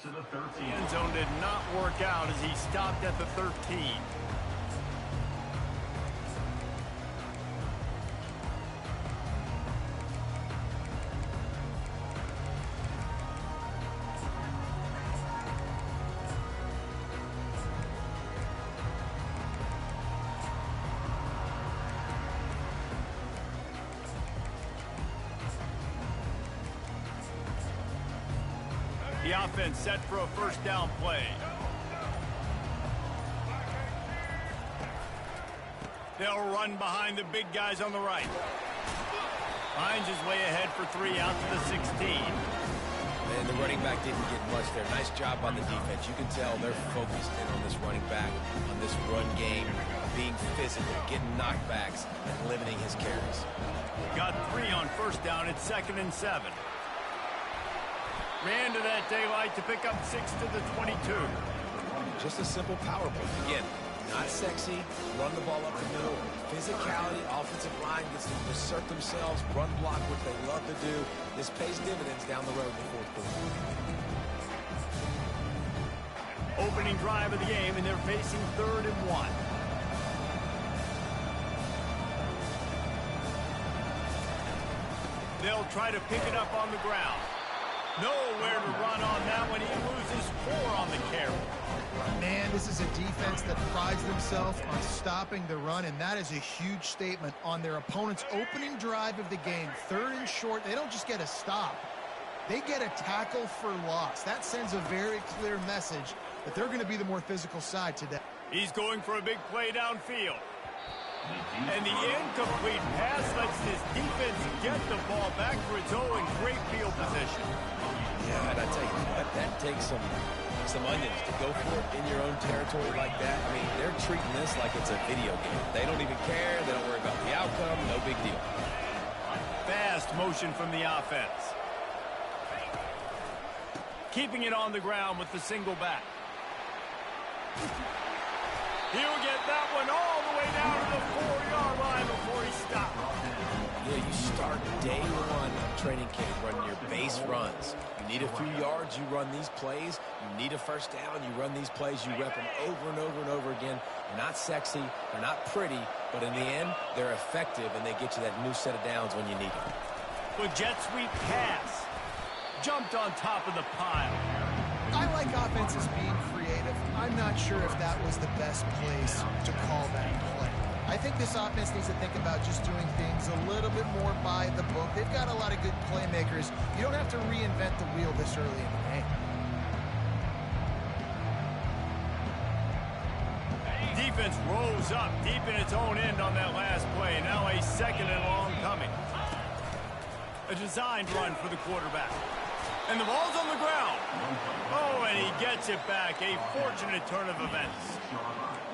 to the 13. The end zone did not work out as he stopped at the 13. The offense set for a first down play. They'll run behind the big guys on the right. Finds his way ahead for 3 out to the 16. And the running back didn't get much there. Nice job by the defense. You can tell they're focused in on this running back, on this run game, being physical, getting knockbacks, and limiting his carries. Got 3 on first down. It's 2nd and 7. Ran to that daylight to pick up 6 to the 22. Just a simple power play. Again, not sexy, run the ball up the middle. Physicality, offensive line gets to assert themselves, run block, which they love to do. This pays dividends down the road in the fourth quarter. Opening drive of the game, and they're facing 3rd and 1. They'll try to pick it up on the ground. Nowhere to run on that one. He loses 4 on the carry. Man, this is a defense that prides themselves on stopping the run, and that is a huge statement on their opponent's opening drive of the game. 3rd and short, they don't just get a stop. They get a tackle for loss. That sends a very clear message that they're going to be the more physical side today. He's going for a big play downfield. And the incomplete pass lets this defense get the ball back for its own great field position. Yeah, and I tell you what, that takes some onions to go for it in your own territory like that. I mean, they're treating this like it's a video game. They don't even care. They don't worry about the outcome. No big deal. Fast motion from the offense. Keeping it on the ground with the single back. He'll get that one all the way down to the 4-yard line before he stops. Yeah, you start day 1 of training camp running your base runs. You need a few yards, you run these plays. You need a first down, you run these plays. You rep them over and over and over again. They're not sexy, they're not pretty, but in the end, they're effective, and they get you that new set of downs when you need them. With jet sweep pass. Jumped on top of the pile. I like offenses being creative. I'm not sure if that was the best place to call that play. I think this offense needs to think about just doing things a little bit more by the book. They've got a lot of good playmakers. You don't have to reinvent the wheel this early in the game. Defense rose up deep in its own end on that last play. Now a 2nd and long coming. A designed run for the quarterback. And the ball's on the ground. Oh, and he gets it back. A fortunate turn of events.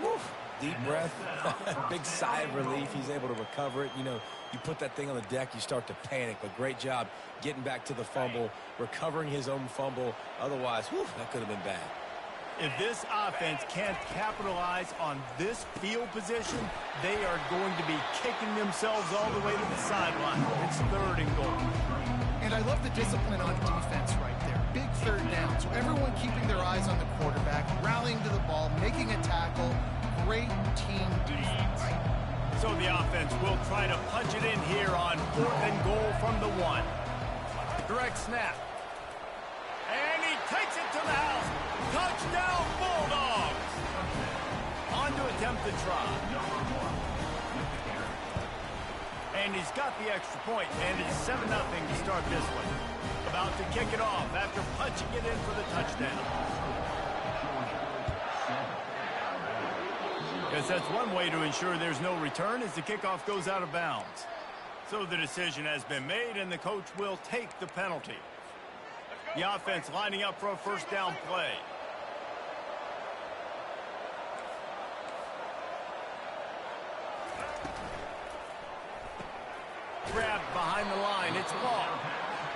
Woof. Deep breath. Big sigh of relief. He's able to recover it. You know, you put that thing on the deck, you start to panic. But great job getting back to the fumble, recovering his own fumble. Otherwise, whew, that could have been bad. If this offense can't capitalize on this field position, they are going to be kicking themselves all the way to the sideline. It's 3rd and goal. And I love the discipline on defense right there. Big 3rd down. So everyone keeping their eyes on the quarterback, rallying to the ball, making a tackle. Great team defense. So the offense will try to punch it in here on 4th and goal from the 1. Direct snap. And he takes it to the house. Touchdown, Bulldogs! On to attempt the try. And he's got the extra point, and it's 7-0 to start this one. About to kick it off after punching it in for the touchdown. Guess that's one way to ensure there's no return as the kickoff goes out of bounds. So the decision has been made, and the coach will take the penalty. The offense lining up for a first down play. Grabbed behind the line. It's ball.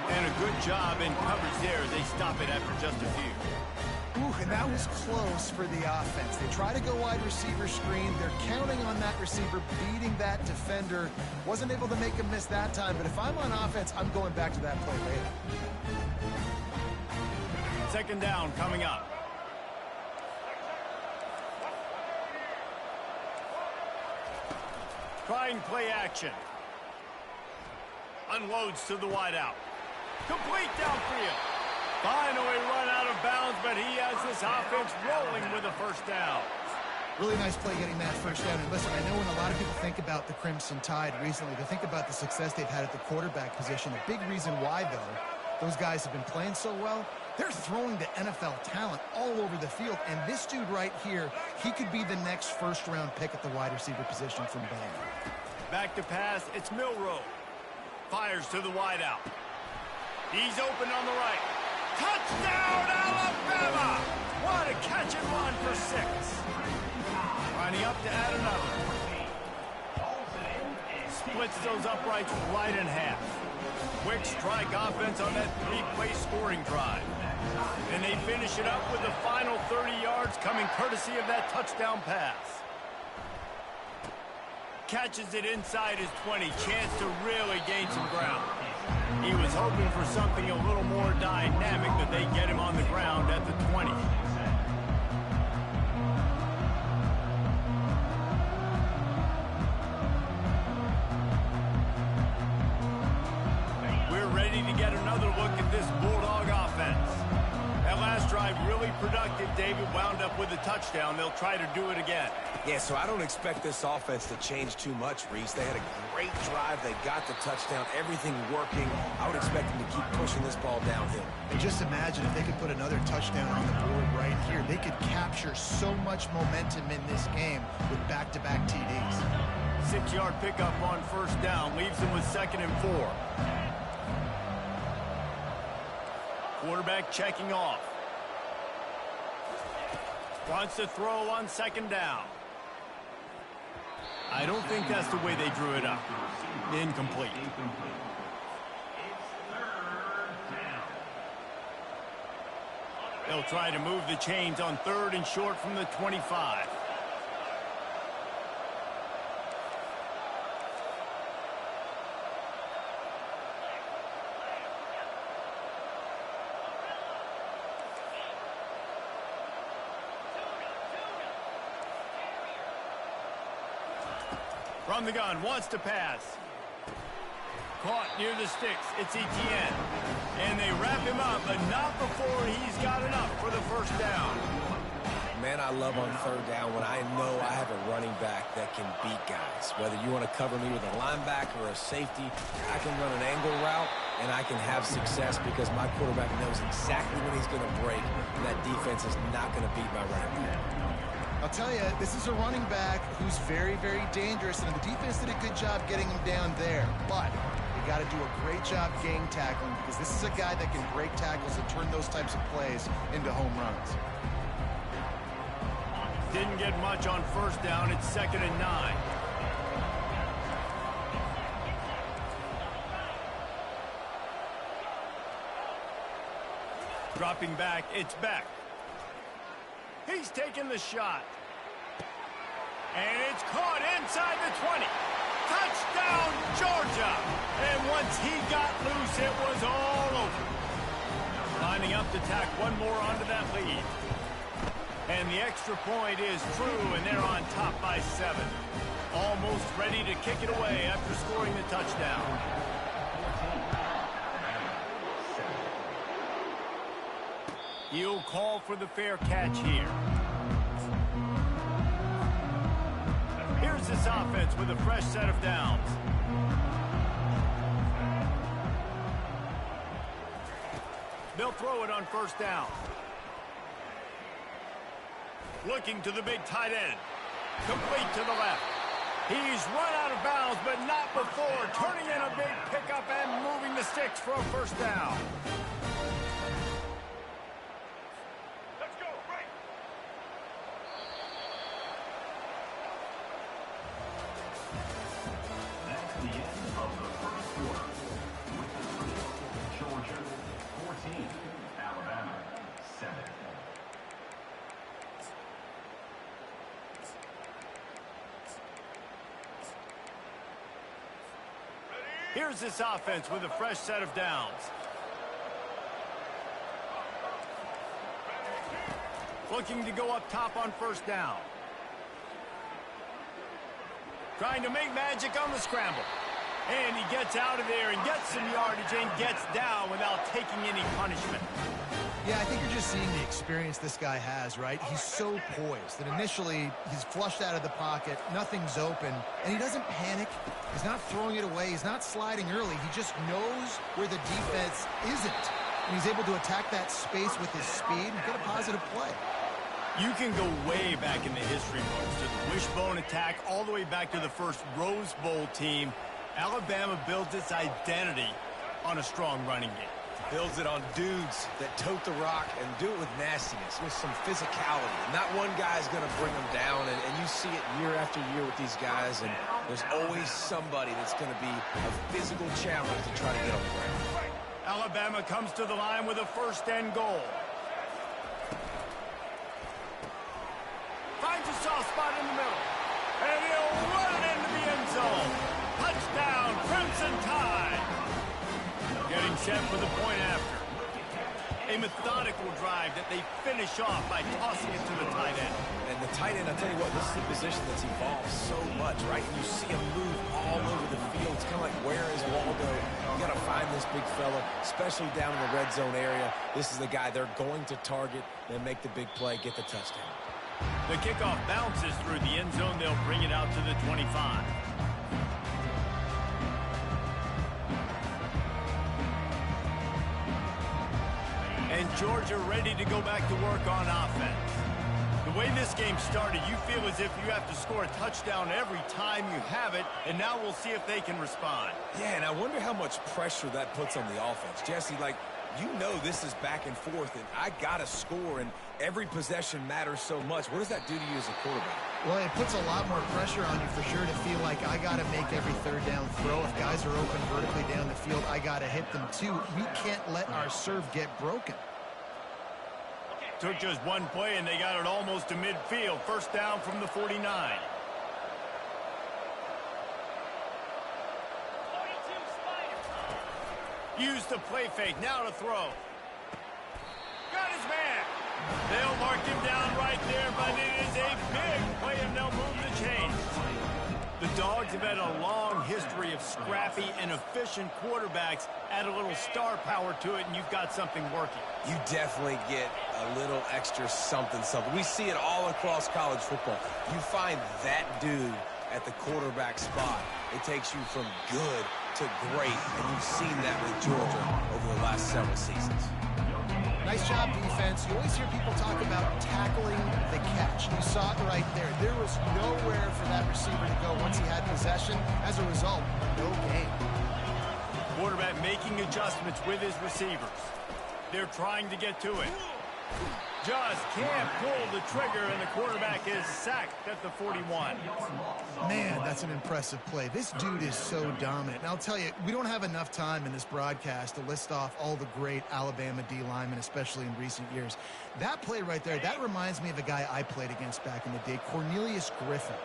And a good job in coverage there. They stop it after just a few. Ooh, and that was close for the offense. They try to go wide receiver screen. They're counting on that receiver beating that defender. Wasn't able to make him miss that time, but if I'm on offense, I'm going back to that play later. Second down coming up. Trying play action. Unloads to the wideout. Complete downfield. Finally run out of bounds, but he has this offense rolling with a first down. Really nice play getting that first down. And listen, I know when a lot of people think about the Crimson Tide recently, they think about the success they've had at the quarterback position. A big reason why, though, those guys have been playing so well, they're throwing to NFL talent all over the field. And this dude right here, he could be the next first-round pick at the wide receiver position from Bama. Back to pass, it's Milroe. Fires to the wideout. He's open on the right. Touchdown, Alabama! What a catch and run for 6. Lining up to add another. Splits those uprights right in half. Quick strike offense on that 3-play scoring drive. And they finish it up with the final 30 yards coming courtesy of that touchdown pass. Catches it inside his 20. Chance to really gain some ground. He was hoping for something a little more dynamic, but they get him on the ground at the 20. We're ready to get another look at this Bulldog offense. That last drive really productive. David wound up with a touchdown. They'll try to do it again. Yeah, so I don't expect this offense to change too much, Reese. They had a great drive. They got the touchdown. Everything working. I would expect them to keep pushing this ball downhill. And just imagine if they could put another touchdown on the board right here. They could capture so much momentum in this game with back-to-back TDs. 6-yard pickup on first down. Leaves them with 2nd and 4. Quarterback checking off. Wants to throw on 2nd down. I don't think that's the way they drew it up. Incomplete. They'll try to move the chains on 3rd and short from the 25. From the gun, wants to pass. Caught near the sticks. It's Etienne. And they wrap him up, but not before he's got enough for the first down. Man, I love on 3rd down when I know I have a running back that can beat guys. Whether you want to cover me with a linebacker or a safety, I can run an angle route, and I can have success because my quarterback knows exactly when he's going to break, and that defense is not going to beat my running back. I'll tell you, this is a running back who's very, very dangerous, and the defense did a good job getting him down there. But you got to do a great job game tackling because this is a guy that can break tackles and turn those types of plays into home runs. Didn't get much on first down. It's 2nd and 9. Dropping back, it's Beck. He's taking the shot. And it's caught inside the 20. Touchdown, Georgia. And once he got loose, it was all over. Lining up to tack one more onto that lead. And the extra point is true, and they're on top by 7. Almost ready to kick it away after scoring the touchdown. He'll call for the fair catch here. Here's this offense with a fresh set of downs. They'll throw it on first down. Looking to the big tight end. Complete to the left. He's run out of bounds, but not before turning in a big pickup and moving the sticks for a first down. Here's this offense with a fresh set of downs. looking to go up top on first down. Trying to make magic on the scramble. And he gets out of there and gets some yardage and gets down without taking any punishment. Yeah, I think you're just seeing the experience this guy has, right? He's so poised that initially he's flushed out of the pocket, nothing's open, and he doesn't panic. He's not throwing it away. He's not sliding early. He just knows where the defense isn't. And he's able to attack that space with his speed and get a positive play. You can go way back in the history books to the wishbone attack all the way back to the first Rose Bowl team. Alabama builds its identity on a strong running game. Builds it on dudes that tote the rock and do it with nastiness, with some physicality. Not one guy's going to bring them down, and you see it year after year with these guys, and there's always somebody that's going to be a physical challenge to try to get on the ground. Alabama comes to the line with a first and goal. Finds a soft spot in the middle, and he'll run it into the end zone. Touchdown, Crimson Tide. Getting set for the point after. A methodical drive that they finish off by tossing it to the tight end. And the tight end, I'll tell you what, this is a position that's evolved so much, right? You see him move all over the field. It's kind of like, where is Waldo? You got to find this big fella, especially down in the red zone area. This is the guy they're going to target and make the big play, get the touchdown. The kickoff bounces through the end zone. They'll bring it out to the 25. And Georgia ready to go back to work on offense. The way this game started, you feel as if you have to score a touchdown every time you have it, and now we'll see if they can respond. Yeah, and I wonder how much pressure that puts on the offense. Jesse, like, you know this is back and forth, and I got to score, and every possession matters so much. What does that do to you as a quarterback? Well, it puts a lot more pressure on you for sure to feel like I got to make every third down throw. If guys are open vertically down the field, I got to hit them too. We can't let our serve get broken. Took just one play, and they got it almost to midfield. First down from the 49. Use the play fake. Now to throw. Got his man. They'll mark him down right there, but it is a big play, and they'll move the chains. The Dogs have had a long history of scrappy and efficient quarterbacks. Add a little star power to it, and you've got something working. You definitely get a little extra something. We see it all across college football. You find that dude at the quarterback spot, it takes you from good to great, and you've seen that with Georgia over the last several seasons. Nice job, defense. You always hear people talk about tackling the catch. You saw it right there. There was nowhere for that receiver to go once he had possession. As a result, no gain. Quarterback making adjustments with his receivers. They're trying to get to it. Just can't pull the trigger, and the quarterback is sacked at the 41. Man, that's an impressive play. This dude is so dominant. And I'll tell you, we don't have enough time in this broadcast to list off all the great Alabama D linemen, especially in recent years. That play right there, that reminds me of a guy I played against back in the day, Cornelius Griffin,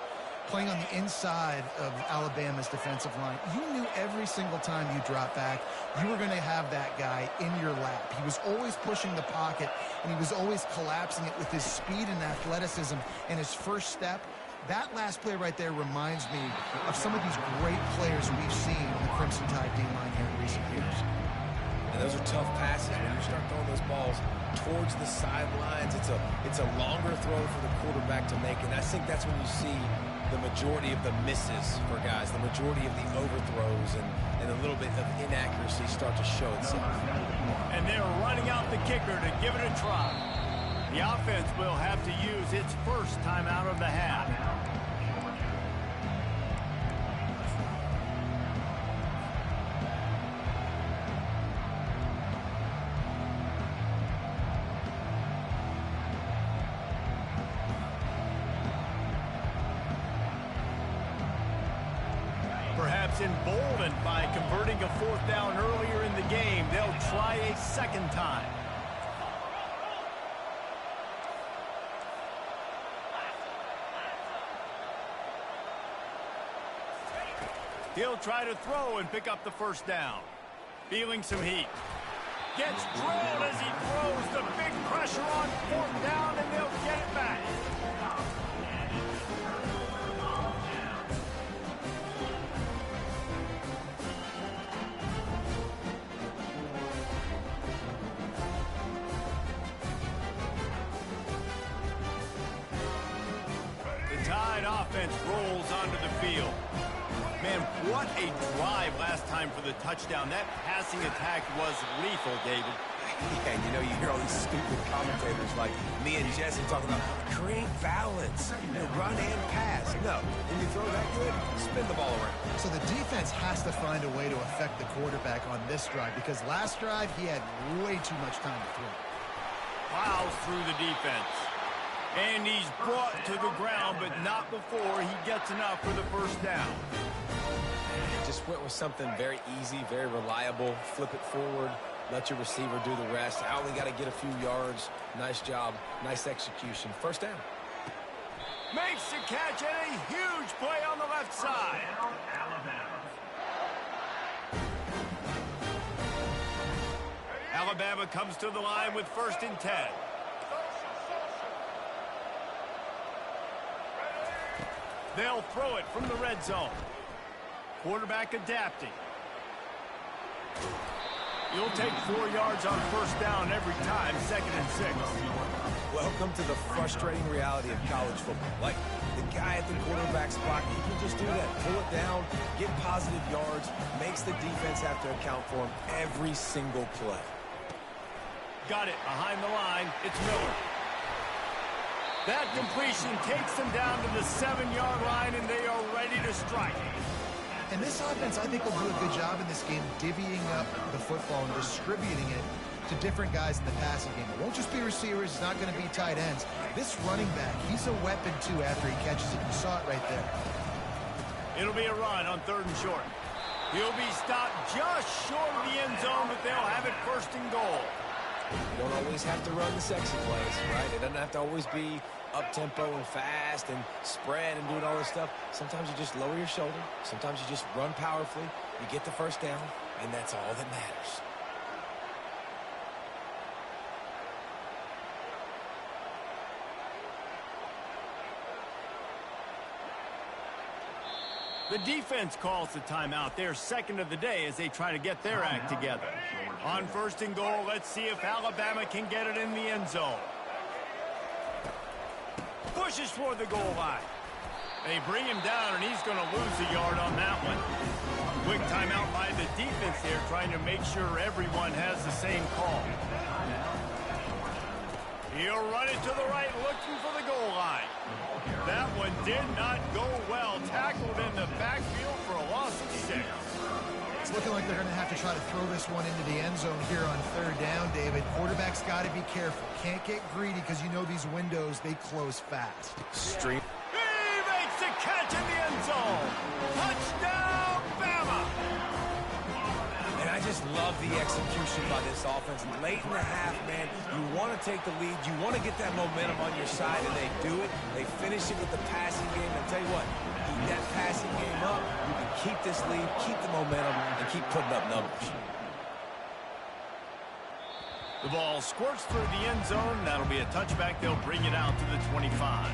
playing on the inside of Alabama's defensive line. You knew every single time you dropped back, you were going to have that guy in your lap. He was always pushing the pocket, and he was always collapsing it with his speed and athleticism and his first step. That last play right there reminds me of some of these great players we've seen on the Crimson Tide D-line here in recent years. And those are tough passes. When you start throwing those balls towards the sidelines, it's a longer throw for the quarterback to make, and I think that's when you see the majority of the misses for guys, the majority of the overthrows and a little bit of inaccuracy start to show itself. And they're running out the kicker to give it a try. The offense will have to use its first timeout of the half. Perhaps emboldened by converting a fourth down earlier in the game, they'll try a second time. He'll try to throw and pick up the first down. Feeling some heat. Gets drilled as he throws. The big pressure on 4th down, and they'll get it back. The Tide offense rolls onto the field. Man, what a drive last time for the touchdown. That passing attack was lethal, David. Yeah, you know, you hear all these stupid commentators like me and Jesse talking about create balance, run and pass. No, when you throw that good, spin the ball around. So the defense has to find a way to affect the quarterback on this drive because last drive he had way too much time to throw. Plows through the defense. And he's brought to the ground, but not before he gets enough for the first down. Just went with something very easy, very reliable. Flip it forward, let your receiver do the rest. I only got to get a few yards. Nice job, nice execution. First down. Makes the catch and a huge play on the left side. Alabama comes to the line with 1st and 10. They'll throw it from the red zone. Quarterback adapting. You'll take 4 yards on 1st down every time, 2nd and 6. Welcome to the frustrating reality of college football. Like, the guy at the quarterback spot, he can just do that. Pull it down, get positive yards, makes the defense have to account for him every single play. Got it behind the line. It's Miller. That completion takes them down to the 7-yard line, and they are ready to strike. And this offense, I think, will do a good job in this game divvying up the football and distributing it to different guys in the passing game. It won't just be receivers. It's not going to be tight ends. This running back, he's a weapon, too, after he catches it. You saw it right there. It'll be a run on 3rd and short. He'll be stopped just short of the end zone, but they'll have it 1st and goal. You don't always have to run the sexy plays, right? It doesn't have to always be up-tempo and fast and spread and doing all this stuff. Sometimes you just lower your shoulder. Sometimes you just run powerfully. You get the 1st down, and that's all that matters. The defense calls the timeout. They're 2nd of the day as they try to get their act together. On 1st and goal, let's see if Alabama can get it in the end zone. Pushes for the goal line. They bring him down, and he's going to lose a yard on that one. Quick timeout by the defense there, trying to make sure everyone has the same call. He'll run it to the right, looking for the goal line. That one did not go well. Tackled in the backfield for a loss of 6. It's looking like they're going to have to try to throw this one into the end zone here on 3rd down, David. Quarterback's got to be careful. Can't get greedy because you know these windows, they close fast. Street. He makes the catch in the end zone. Touchdown, Bama! And I just love the execution by this offense. Late in the half, man, you want to take the lead. You want to get that momentum on your side, and they do it. They finish it with the passing game. And tell you what, keep that passing game up. You can keep this lead, keep the momentum, and keep putting up numbers. The ball squirts through the end zone. That'll be a touchback. They'll bring it out to the 25.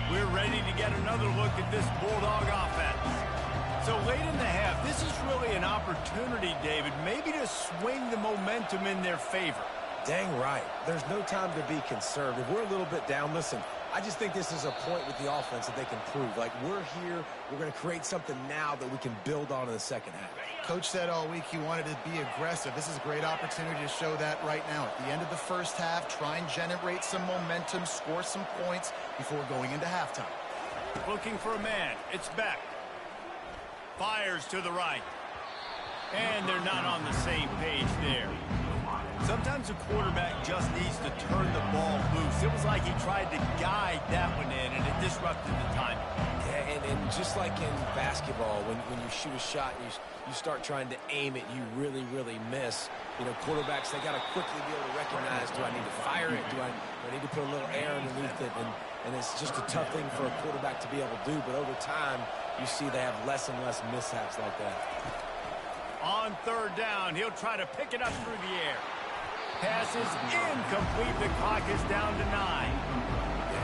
We're ready to get another look at this Bulldog offense. So late in the half, this is really an opportunity, David, maybe to swing the momentum in their favor. Dang right. There's no time to be conservative. We're a little bit down. Listen, I just think this is a point with the offense that they can prove. Like, we're here. We're going to create something now that we can build on in the second half. Coach said all week he wanted to be aggressive. This is a great opportunity to show that right now. At the end of the first half, try and generate some momentum, score some points before going into halftime. Looking for a man. It's Beck. Fires to the right. And they're not on the same page there. Sometimes a quarterback just needs to turn the ball loose. It was like he tried to guide that one in, and it disrupted the timing. Yeah, and just like in basketball, when you shoot a shot and you start trying to aim it, you really, really miss. You know, quarterbacks, they got to quickly be able to recognize, do I need to fire it? Do I need to put a little air underneath it? And it's just a tough thing for a quarterback to be able to do. But over time, you see they have less and less mishaps like that. On third down, he'll try to pick it up through the air. Pass is incomplete. The clock is down to 9.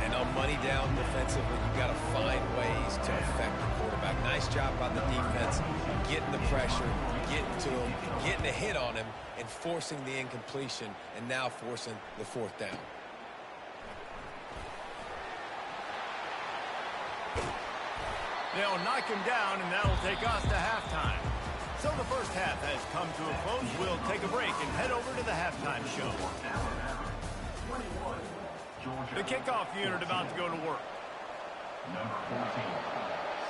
And on money down defensively, you've got to find ways to affect the quarterback. Nice job by the defense, getting the pressure, getting to him, getting a hit on him, and forcing the incompletion, and now forcing the fourth down. They'll knock him down, and that'll take us to halftime. So the first half has come to a close. We'll take a break and head over to the halftime show. The kickoff unit about to go to work. Number 14,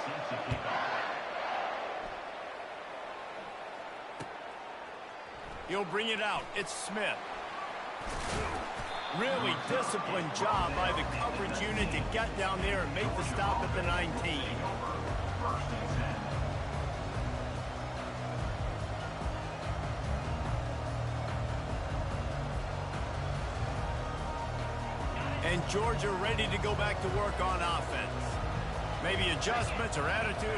sets a kickoff. He'll bring it out. It's Smith. Really disciplined job by the coverage unit to get down there and make the stop at the 19. First and 10. And Georgia ready to go back to work on offense. Maybe adjustments or attitude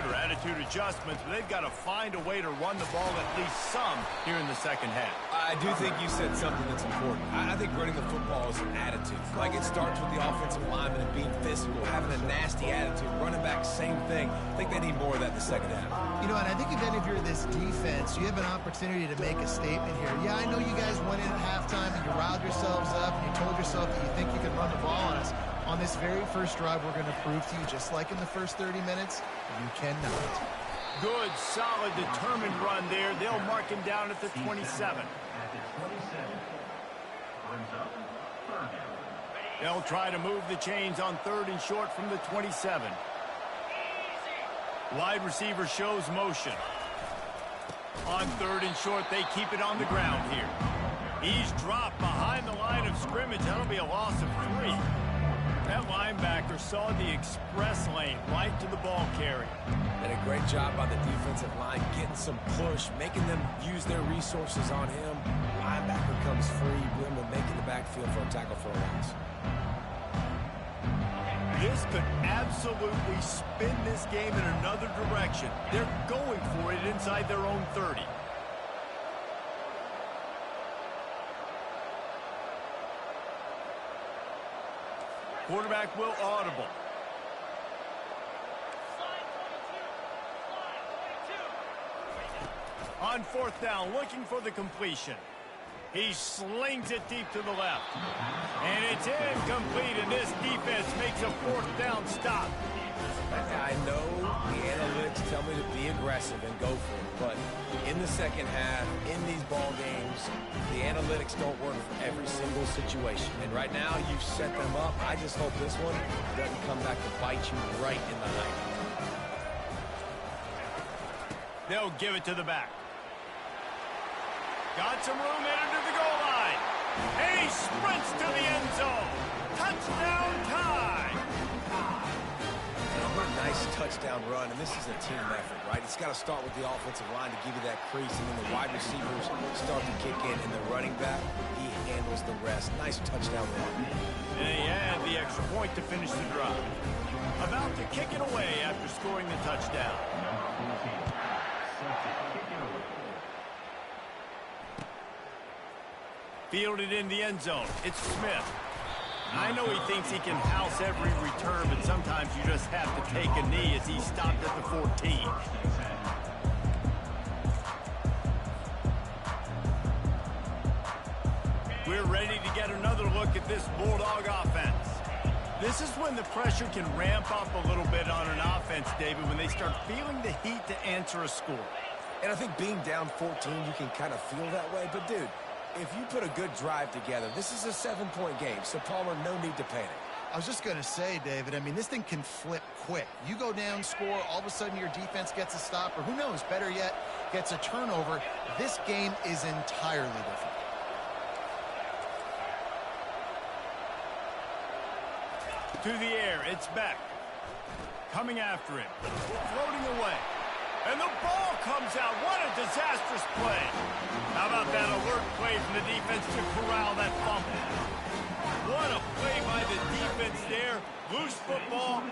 adjustments, but they've got to find a way to run the ball at least some here in the second half. I do think you said something that's important. I think running the football is an attitude. Like, it starts with the offensive lineman and being physical, having a nasty attitude. Running back, same thing. I think they need more of that in the second half. You know, and I think if any of you are this defense, you have an opportunity to make a statement here. Yeah, I know you guys went in at halftime and you riled yourselves up and you told yourself that you think you can run the ball on us. On this very first drive, we're going to prove to you, just like in the first 30 minutes, you cannot. Good, solid, determined run there. They'll mark him down at the 27. At the 27. Brings up third down. They'll try to move the chains on third and short from the 27. Wide receiver shows motion. On third and short, they keep it on the ground here. He's dropped behind the line of scrimmage. That'll be a loss of 3. That linebacker saw the express lane right to the ball carrier. And a great job by the defensive line, getting some push, making them use their resources on him. Linebacker comes free, Brim will make in the backfield for a tackle for a loss. This could absolutely spin this game in another direction. They're going for it inside their own 30. Quarterback will audible. On fourth down, looking for the completion. He slings it deep to the left. And it's incomplete, and this defense makes a fourth down stop. I know the analytics tell me to be aggressive and go for it, but in the second half, in these ball games, the analytics don't work for every single situation. And right now, you've set them up. I just hope this one doesn't come back to bite you right in the eye. They'll give it to the back. Got some room headed to the goal line. And he sprints to the end zone. Touchdown time. What a nice touchdown run, and this is a team effort, right? It's got to start with the offensive line to give you that crease, and then the wide receivers start to kick in, and the running back, he handles the rest. Nice touchdown run. And he had the extra point to finish the drive. About to kick it away after scoring the touchdown. Number 14, sets it, kick it away. Fielded in the end zone. It's Smith. I know he thinks he can house every return, but sometimes you just have to take a knee as he stopped at the 14. We're ready to get another look at this Bulldog offense. This is when the pressure can ramp up a little bit on an offense, David, when they start feeling the heat to answer a score. And I think being down 14, you can kind of feel that way. But, dude, if you put a good drive together, this is a 7-point game. So, Palmer, no need to panic. I was just going to say, David, I mean, this thing can flip quick. You go down, score, all of a sudden your defense gets a stop, or who knows, better yet, gets a turnover. This game is entirely different. To the air, it's Beck. Coming after him. Floating away. And the ball comes out. What a disastrous play. How about that alert play from the defense to corral that fumble? What a play by the defense there. Loose football.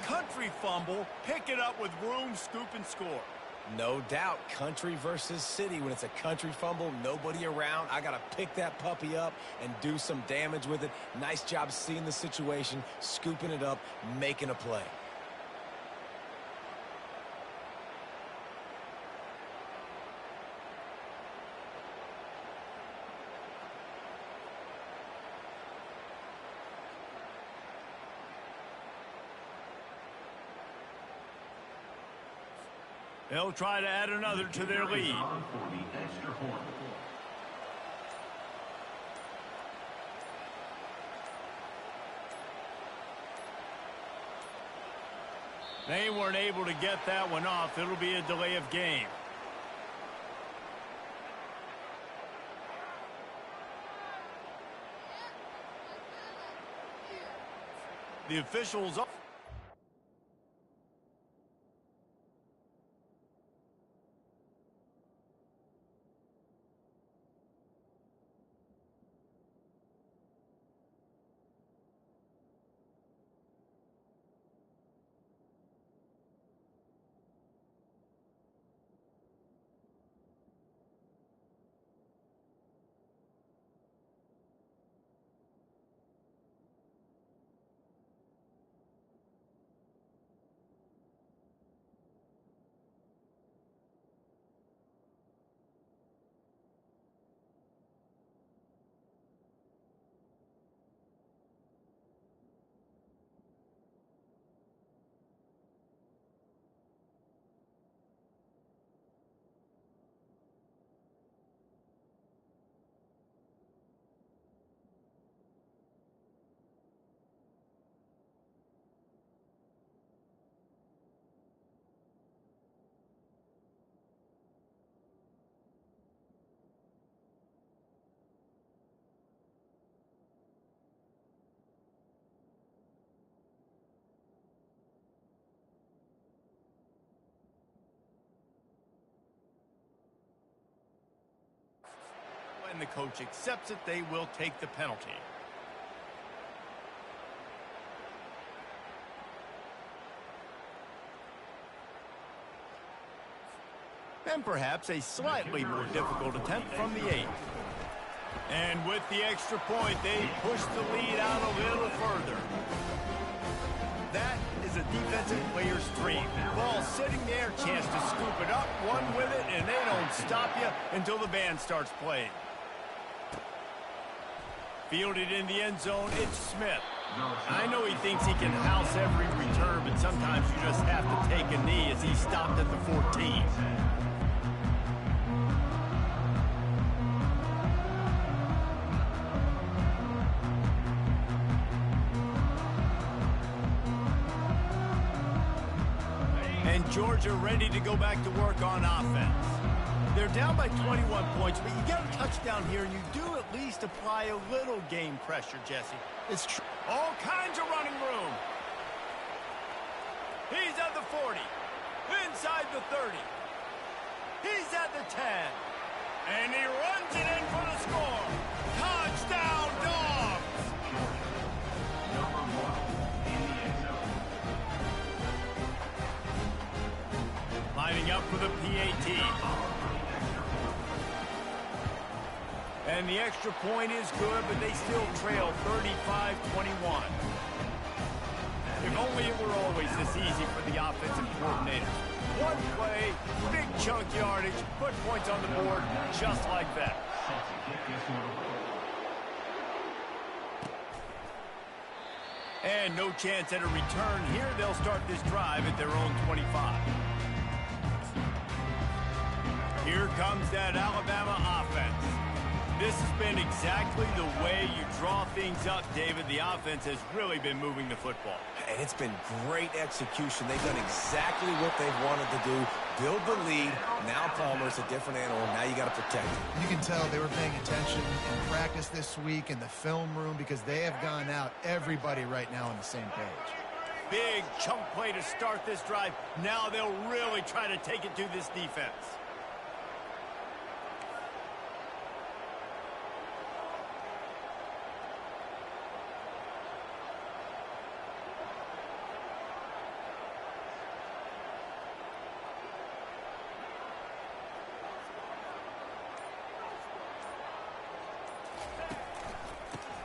Country fumble. Pick it up with room, scoop, and score. No doubt, country versus city. When it's a country fumble, nobody around. I got to pick that puppy up and do some damage with it. Nice job seeing the situation, scooping it up, making a play. They'll try to add another to their lead. They weren't able to get that one off. It'll be a delay of game. The officials... And the coach accepts it, they will take the penalty. And perhaps a slightly more difficult attempt from the 8. And with the extra point, they push the lead out a little further. That is a defensive player's dream. Ball sitting there, chance to scoop it up, run with it, and they don't stop you until the band starts playing. Fielded in the end zone, it's Smith. I know he thinks he can house every return, but sometimes you just have to take a knee as he stopped at the 14. And Georgia ready to go back to work on offense. They're down by 21 points, but you get a touchdown here, and you do at least apply a little game pressure, Jesse. It's true. All kinds of running room. He's at the 40, inside the 30. He's at the 10, and he runs it in for the score. Touchdown, Dogs! Number 1 in the end zone. Lining up for the PAT. And the extra point is good, but they still trail 35-21. If only it were always this easy for the offensive coordinators. One play, big chunk yardage, put points on the board just like that. And no chance at a return here. They'll start this drive at their own 25. Here comes that Alabama offense. This has been exactly the way you draw things up, David. The offense has really been moving the football. And it's been great execution. They've done exactly what they've wanted to do. Build the lead. Now Palmer's a different animal. Now you got to protect him. You can tell they were paying attention in practice this week in the film room because they have gone out everybody right now on the same page. Big chunk play to start this drive. Now they'll really try to take it to this defense.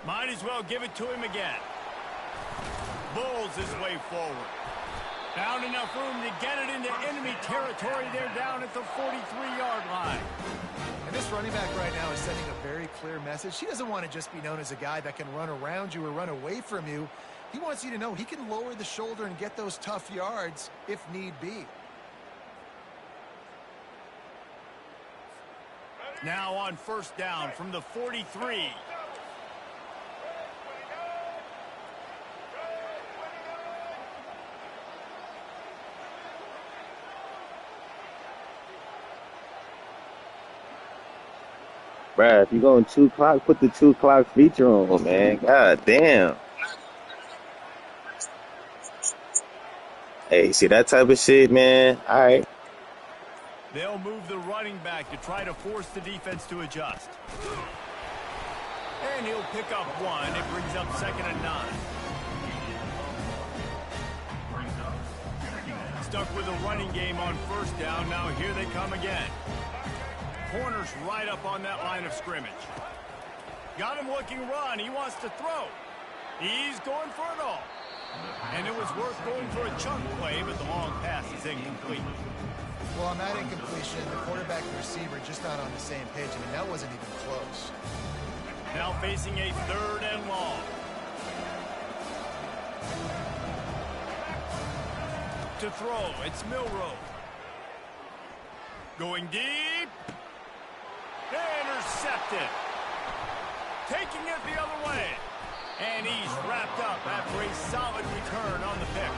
Might as well give it to him again. Bulls his way forward. Found enough room to get it into enemy territory. They're down at the 43-yard line. And this running back right now is sending a very clear message. He doesn't want to just be known as a guy that can run around you or run away from you. He wants you to know he can lower the shoulder and get those tough yards if need be. Now on first down from the 43. Bruh, if you're going 2 o'clock, put the 2 o'clock feature on, man. God damn. Hey, see that type of shit, man? All right. They'll move the running back to try to force the defense to adjust. And he'll pick up 1. It brings up 2nd and 9. Stuck with a running game on first down. Now here they come again. Corner's right up on that line of scrimmage. Got him looking run. He wants to throw. He's going for it all. And it was worth going for a chunk play, but the long pass is incomplete. Well, on that incompletion, the quarterback and receiver just not on the same page. I mean, that wasn't even close. Now facing a 3rd and long. To throw, it's Milrow. Going deep. Intercepted. Taking it the other way. And he's wrapped up after a solid return on the pick.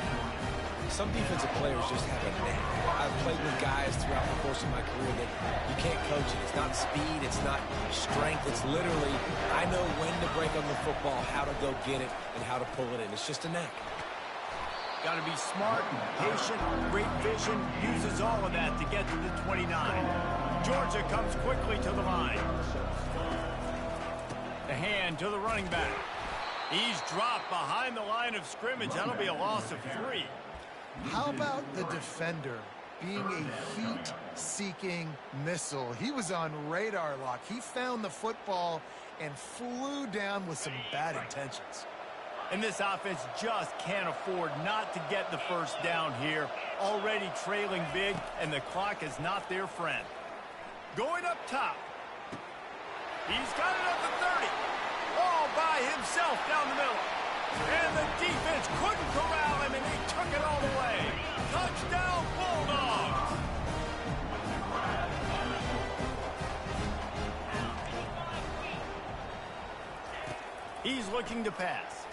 Some defensive players just have a knack. I've played with guys throughout the course of my career that you can't coach it. It's not speed, it's not strength. It's literally, I know when to break on the football, how to go get it, and how to pull it in. It's just a knack. Got to be smart, patient, great vision, uses all of that to get to the 29. Georgia comes quickly to the line. The hand to the running back. He's dropped behind the line of scrimmage. That'll be a loss of 3. How about the defender being a heat-seeking missile? He was on radar lock. He found the football and flew down with some bad intentions. And this offense just can't afford not to get the first down here. Already trailing big, and the clock is not their friend. Going up top. He's got it at the 30. All by himself down the middle. And the defense couldn't corral him, and he took it all the way. Touchdown, Bulldogs! He's looking to pass.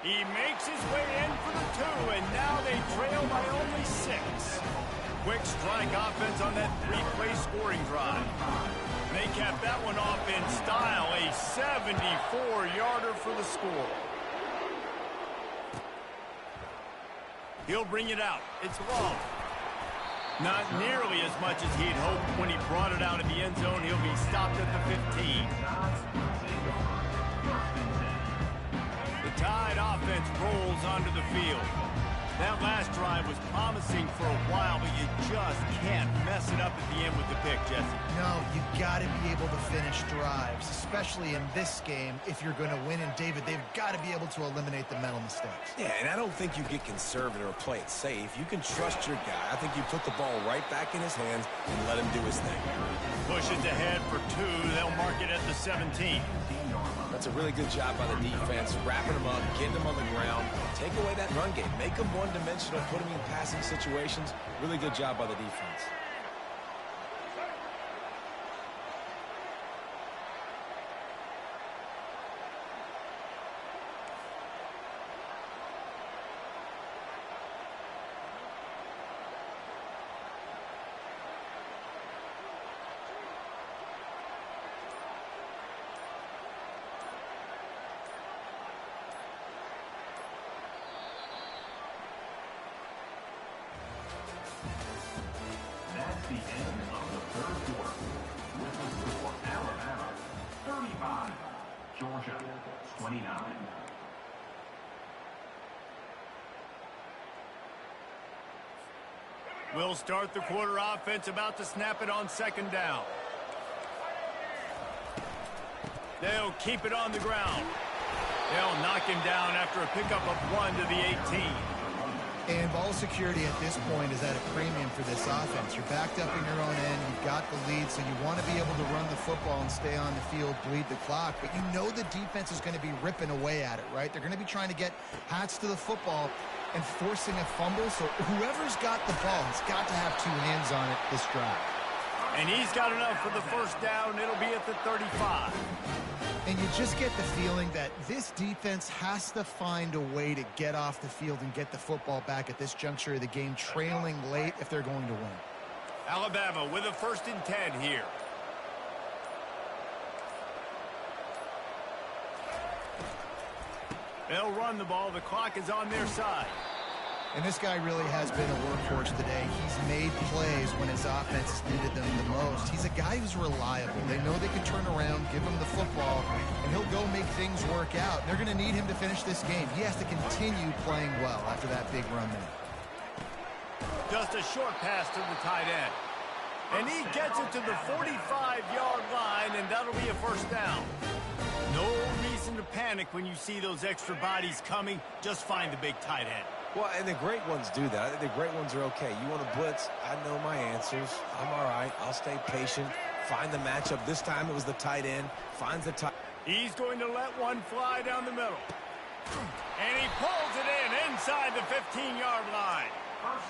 He makes his way in for the 2, and now they trail by only 6. Quick strike offense on that 3-play scoring drive. They capped that one off in style, a 74-yarder for the score. He'll bring it out. It's long. Not nearly as much as he'd hoped when he brought it out in the end zone. He'll be stopped at the 15. The Tide offense rolls onto the field. That last drive was promising for a while, but you just can't mess it up at the end with the pick, Jesse. No, you got to be able to finish drives, especially in this game if you're going to win. And, David, they've got to be able to eliminate the mental mistakes. Yeah, and I don't think you get conservative or play it safe. You can trust your guy. I think you put the ball right back in his hands and let him do his thing. Pushes ahead for 2. They'll mark it at the 17. That's a really good job by the defense, wrapping them up, getting them on the ground, take away that run game, make them one-dimensional, put them in passing situations. Really good job by the defense. Georgia, 29. We'll start the quarter offense, about to snap it on second down. They'll keep it on the ground. They'll knock him down after a pickup of 1 to the 18. And ball security at this point is at a premium for this offense. You're backed up in your own end. You've got the lead, so you want to be able to run the football and stay on the field, bleed the clock. But you know the defense is going to be ripping away at it, right? They're going to be trying to get hats to the football and forcing a fumble. So whoever's got the ball has got to have two hands on it this drive. And he's got enough for the first down. It'll be at the 35. And you just get the feeling that this defense has to find a way to get off the field and get the football back at this juncture of the game, trailing late if they're going to win. Alabama with a 1st and 10 here. They'll run the ball. The clock is on their side. And this guy really has been a workhorse today. He's made plays when his offense has needed them the most. He's a guy who's reliable. They know they can turn around, give him the football, and he'll go make things work out. They're going to need him to finish this game. He has to continue playing well after that big run there. Just a short pass to the tight end. And he gets it to the 45-yard line, and that'll be a first down. No reason to panic when you see those extra bodies coming. Just find the big tight end. Well, and the great ones do that. I think the great ones are okay. You want to blitz? I know my answers. I'm all right. I'll stay patient. Find the matchup. This time it was the tight end. Finds the tight. He's going to let one fly down the middle. And he pulls it in inside the 15-yard line.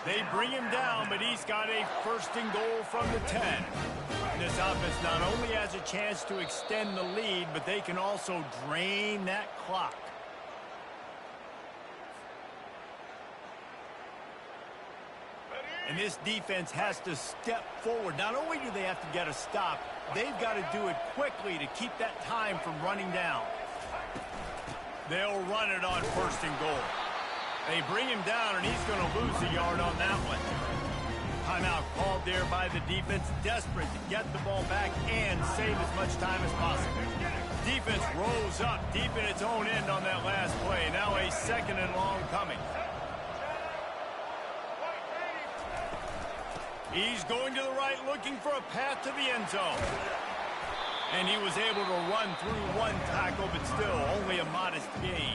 They bring him down, but he's got a 1st and goal from the 10. This offense not only has a chance to extend the lead, but they can also drain that clock. And this defense has to step forward. Not only do they have to get a stop, they've got to do it quickly to keep that time from running down. They'll run it on 1st and goal. They bring him down, and he's going to lose a yard on that one. Timeout called there by the defense, desperate to get the ball back and save as much time as possible. Defense rolls up deep in its own end on that last play. Now a 2nd and long coming. He's going to the right, looking for a path to the end zone. And he was able to run through one tackle, but still only a modest gain.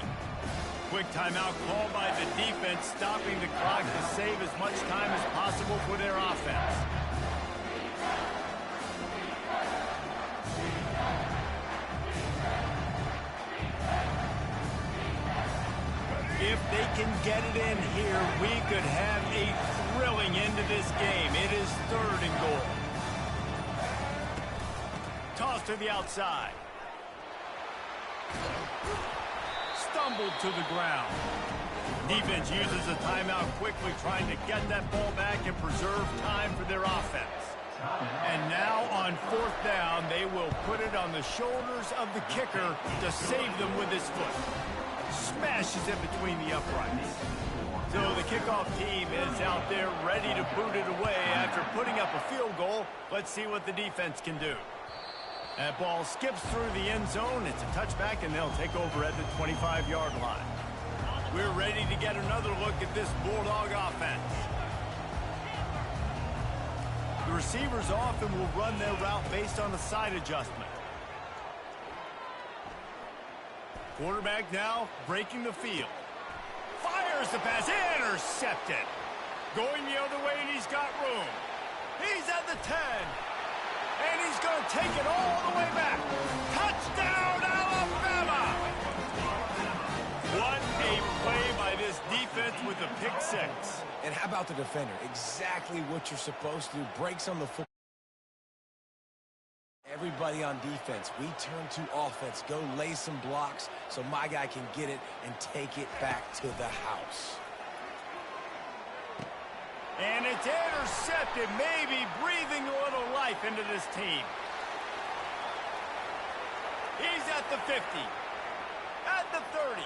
Quick timeout called by the defense, stopping the clock to save as much time as possible for their offense. If they can get it in here, we could have a thrilling end to this game. It is 3rd and goal. Toss to the outside. Stumbled to the ground. Defense uses a timeout quickly, trying to get that ball back and preserve time for their offense. And now on 4th down, they will put it on the shoulders of the kicker to save them with his foot. Smashes it between the uprights. So the kickoff team is out there ready to boot it away after putting up a field goal. Let's see what the defense can do. That ball skips through the end zone. It's a touchback, and they'll take over at the 25-yard line. We're ready to get another look at this Bulldog offense. The receivers often will run their route based on a side adjustment. Quarterback now breaking the field. Fires the pass, intercepted. Going the other way, and he's got room. He's at the 10. And he's going to take it all the way back. Touchdown, Alabama! What a play by this defense with the pick 6. And how about the defender? Exactly what you're supposed to do. Breaks on the football. Everybody on defense, we turn to offense. Go lay some blocks so my guy can get it and take it back to the house. And it's intercepted, maybe breathing a little life into this team. He's at the 50, at the 30.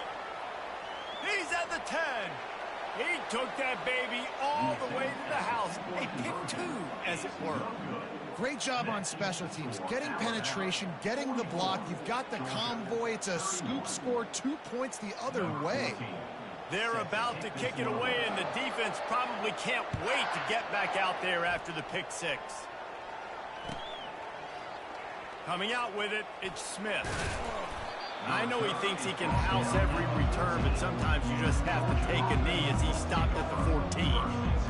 He's at the 10. He took that baby all the way to the house. A pick 2, as it were. Great job on special teams, getting penetration, getting the block. You've got the convoy. It's a scoop score, 2 points the other way. They're about to kick it away, and the defense probably can't wait to get back out there after the pick six. Coming out with it, it's Smith. I know he thinks he can house every return, but sometimes you just have to take a knee as he stopped at the 14.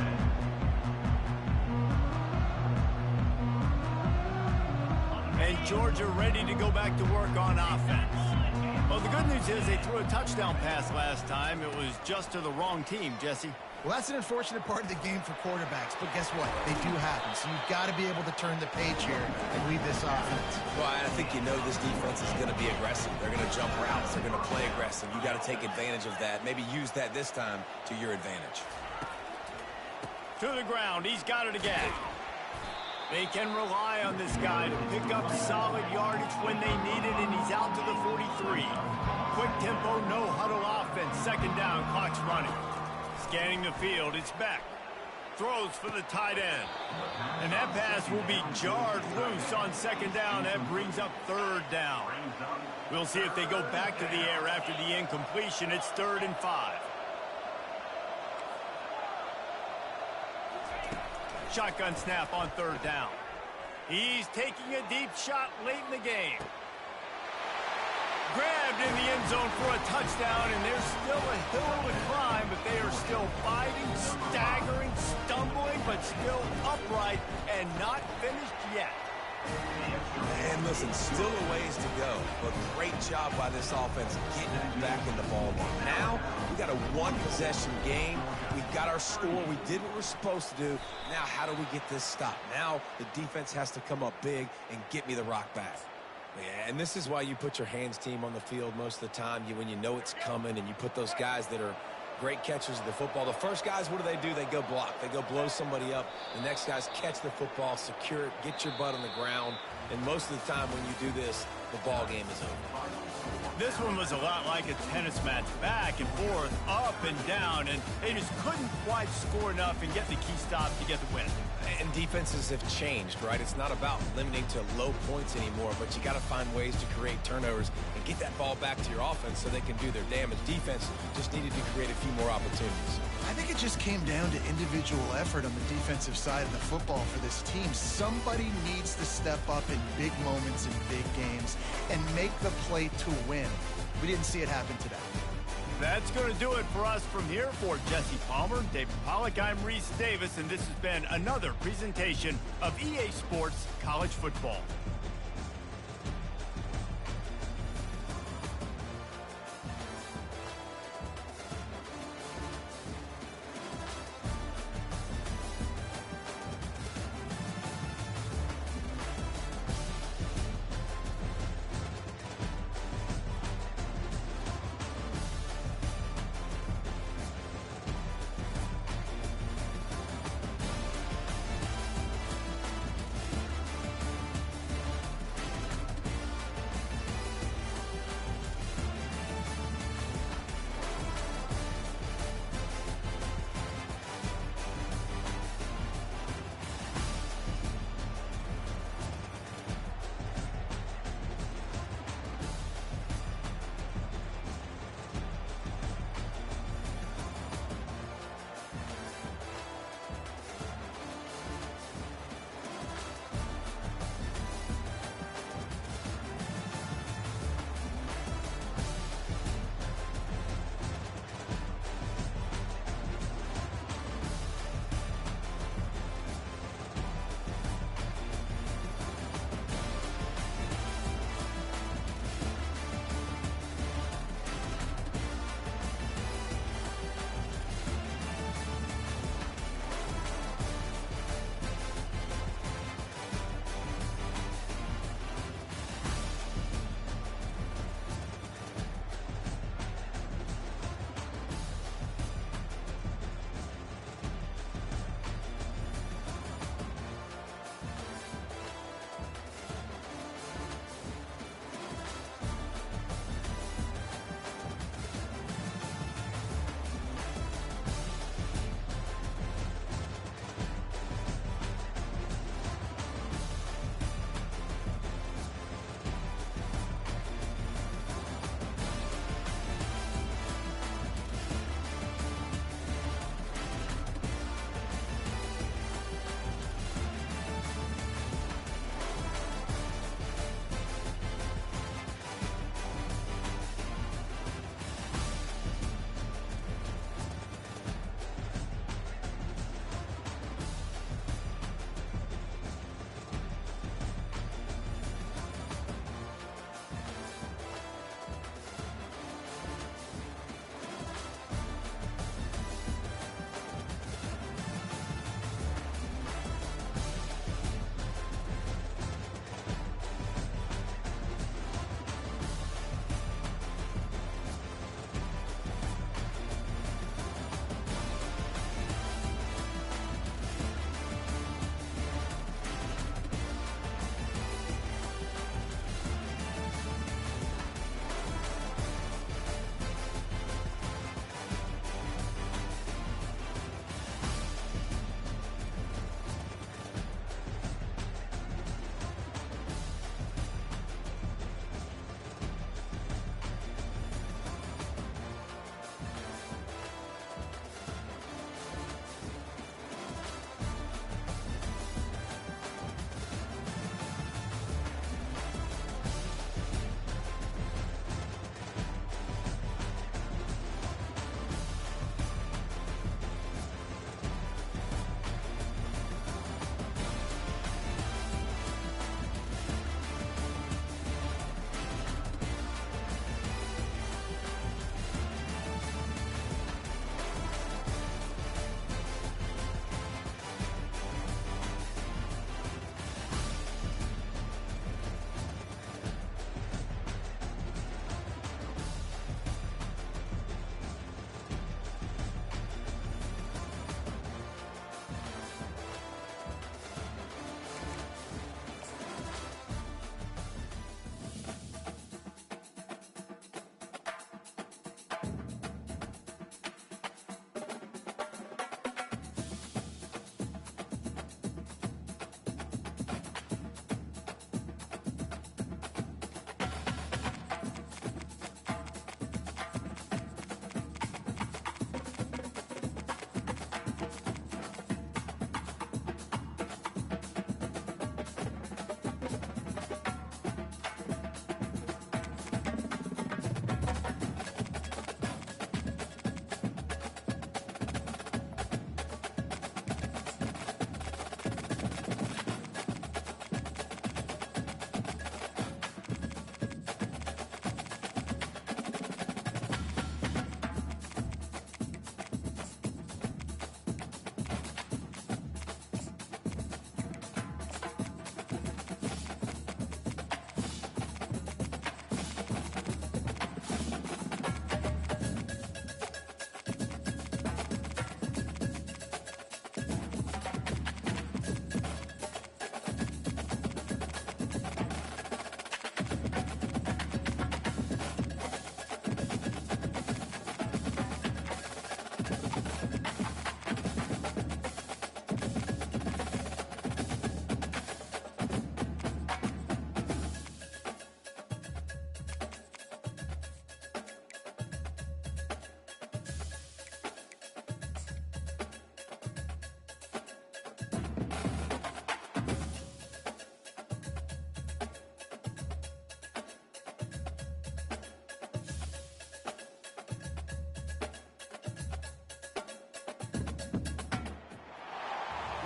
And Georgia ready to go back to work on offense. Well, the good news is they threw a touchdown pass last time. It was just to the wrong team, Jesse. Well, that's an unfortunate part of the game for quarterbacks, but guess what? They do happen, so you've got to be able to turn the page here and lead this offense. Well, I think you know this defense is going to be aggressive. They're going to jump routes. They're going to play aggressive. You got to take advantage of that. Maybe use that this time to your advantage. To the ground. He's got it again. They can rely on this guy to pick up solid yardage when they need it, and he's out to the 43. Quick tempo, no huddle offense. Second down, clock's running. Scanning the field, it's Beck. Throws for the tight end. And that pass will be jarred loose on second down. That brings up third down. We'll see if they go back to the air after the incompletion. It's 3rd and 5. Shotgun snap on 3rd down. He's taking a deep shot late in the game. Grabbed in the end zone for a touchdown, and there's still a hill to climb, but they are still fighting, staggering, stumbling, but still upright and not finished yet. And listen, still a ways to go, but great job by this offense getting back in the ball game. Now, we got a one-possession game. We got our score. We did what we're supposed to do. Now, how do we get this stopped? Now, the defense has to come up big and get me the rock back. Yeah, and this is why you put your hands team on the field most of the time. When you know it's coming, and you put those guys that are great catchers of the football. The first guys, what do? They go block. They go blow somebody up. The next guys catch the football, secure it, get your butt on the ground. And most of the time when you do this, the ball game is over. This one was a lot like a tennis match, back and forth, up and down, and they just couldn't quite score enough and get the key stop to get the win. And defenses have changed, right? It's not about limiting to low points anymore, but you got to find ways to create turnovers and get that ball back to your offense so they can do their damage. Defense just needed to create a few more opportunities. I think it just came down to individual effort on the defensive side of the football for this team. Somebody needs to step up in big moments in big games and make the play to win. We didn't see it happen today. That's going to do it for us from here. For Jesse Palmer, David Pollack, I'm Reese Davis, and this has been another presentation of EA Sports College Football.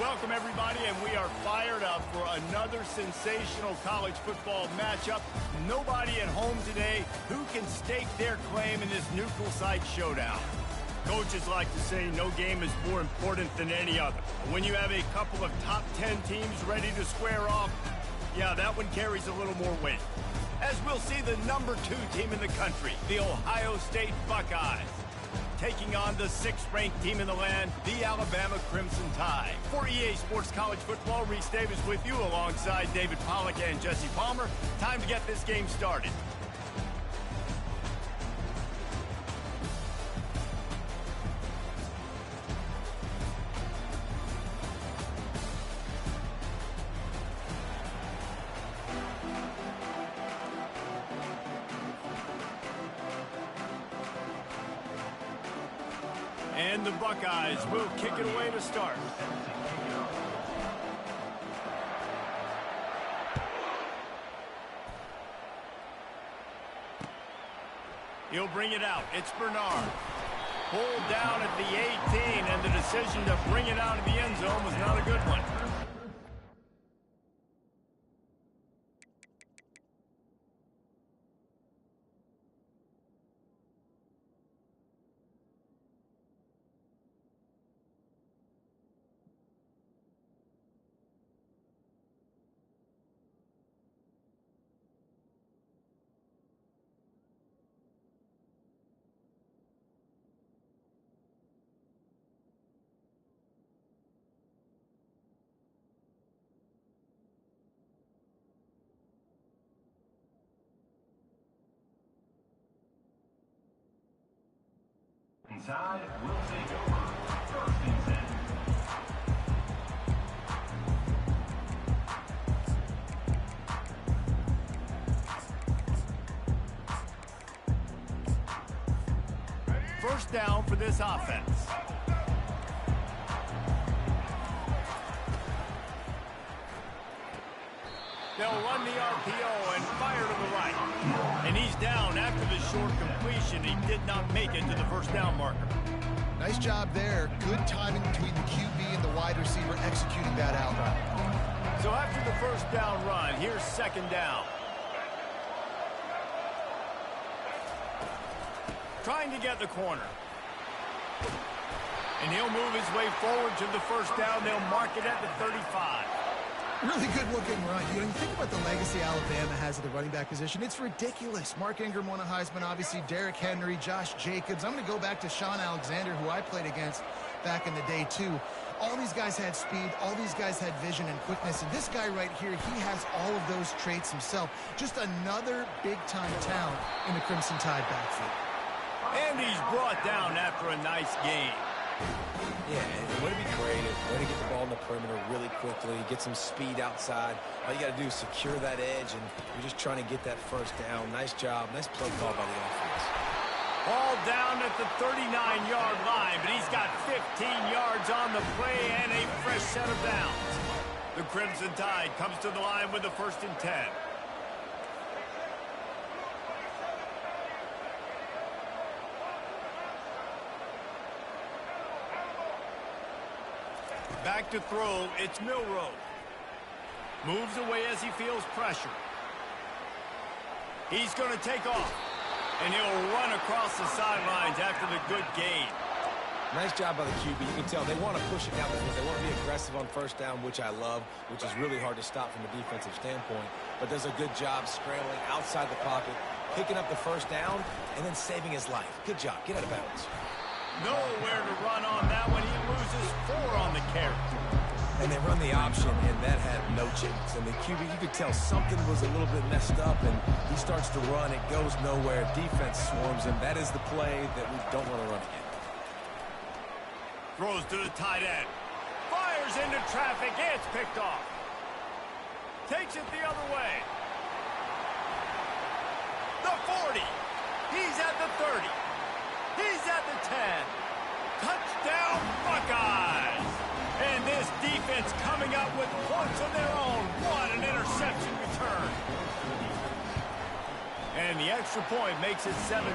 Welcome, everybody, and we are fired up for another sensational college football matchup. Nobody at home today who can stake their claim in this neutral site showdown. Coaches like to say no game is more important than any other. When you have a couple of top 10 teams ready to square off, yeah, that one carries a little more weight. As we'll see the number 2 team in the country, the Ohio State Buckeyes, taking on the 6th-ranked team in the land, the Alabama Crimson Tide. For EA Sports College Football, Reese Davis with you alongside David Pollack and Jesse Palmer. Time to get this game started. And the Buckeyes will kick it away to start. He'll bring it out. It's Bernard. Pulled down at the 18, and the decision to bring it out of the end zone was not a good one. Tide will take over. First and 10. First down for this offense. They'll run the RPO and fire to the right. And he's down after the short completion. He did not make it to the first down marker. Nice job there. Good timing between the QB and the wide receiver executing that out. So after the first down run, here's second down. Trying to get the corner. And he'll move his way forward to the first down. They'll mark it at the 35. Really good-looking run. You think about the legacy Alabama has at the running back position. It's ridiculous. Mark Ingram won a Heisman, obviously. Derrick Henry, Josh Jacobs. I'm going to go back to Sean Alexander, who I played against back in the day, too. All these guys had speed. All these guys had vision and quickness. And this guy right here, he has all of those traits himself. Just another big-time talent in the Crimson Tide backfield. And he's brought down after a nice gain. Yeah, and way to be creative, way to get the ball in the perimeter really quickly, get some speed outside. All you got to do is secure that edge, and you're just trying to get that first down. Nice job. Nice play call by the offense. Ball down at the 39-yard line, but he's got 15 yards on the play and a fresh set of downs. The Crimson Tide comes to the line with the 1st and 10. Back to throw, it's Milroe. Moves away as he feels pressure. He's going to take off, and he'll run across the sidelines after the good gain. Nice job by the QB. You can tell they want to push it down the field. They want to be aggressive on first down, which I love, which is really hard to stop from a defensive standpoint. But does a good job scrambling outside the pocket, picking up the first down, and then saving his life. Good job. Get out of bounds. Nowhere to run on that one. He loses 4 on the carry. And they run the option, and that had no chance. And the QB, you could tell something was a little bit messed up, and he starts to run. It goes nowhere. Defense swarms him. That is the play that we don't want to run again. Throws to the tight end. Fires into traffic. It's picked off. Takes it the other way. The 40. He's at the 30. He's at the 10. Touchdown, Buckeyes. And this defense coming up with points of their own. What an interception return. And the extra point makes it 7-0.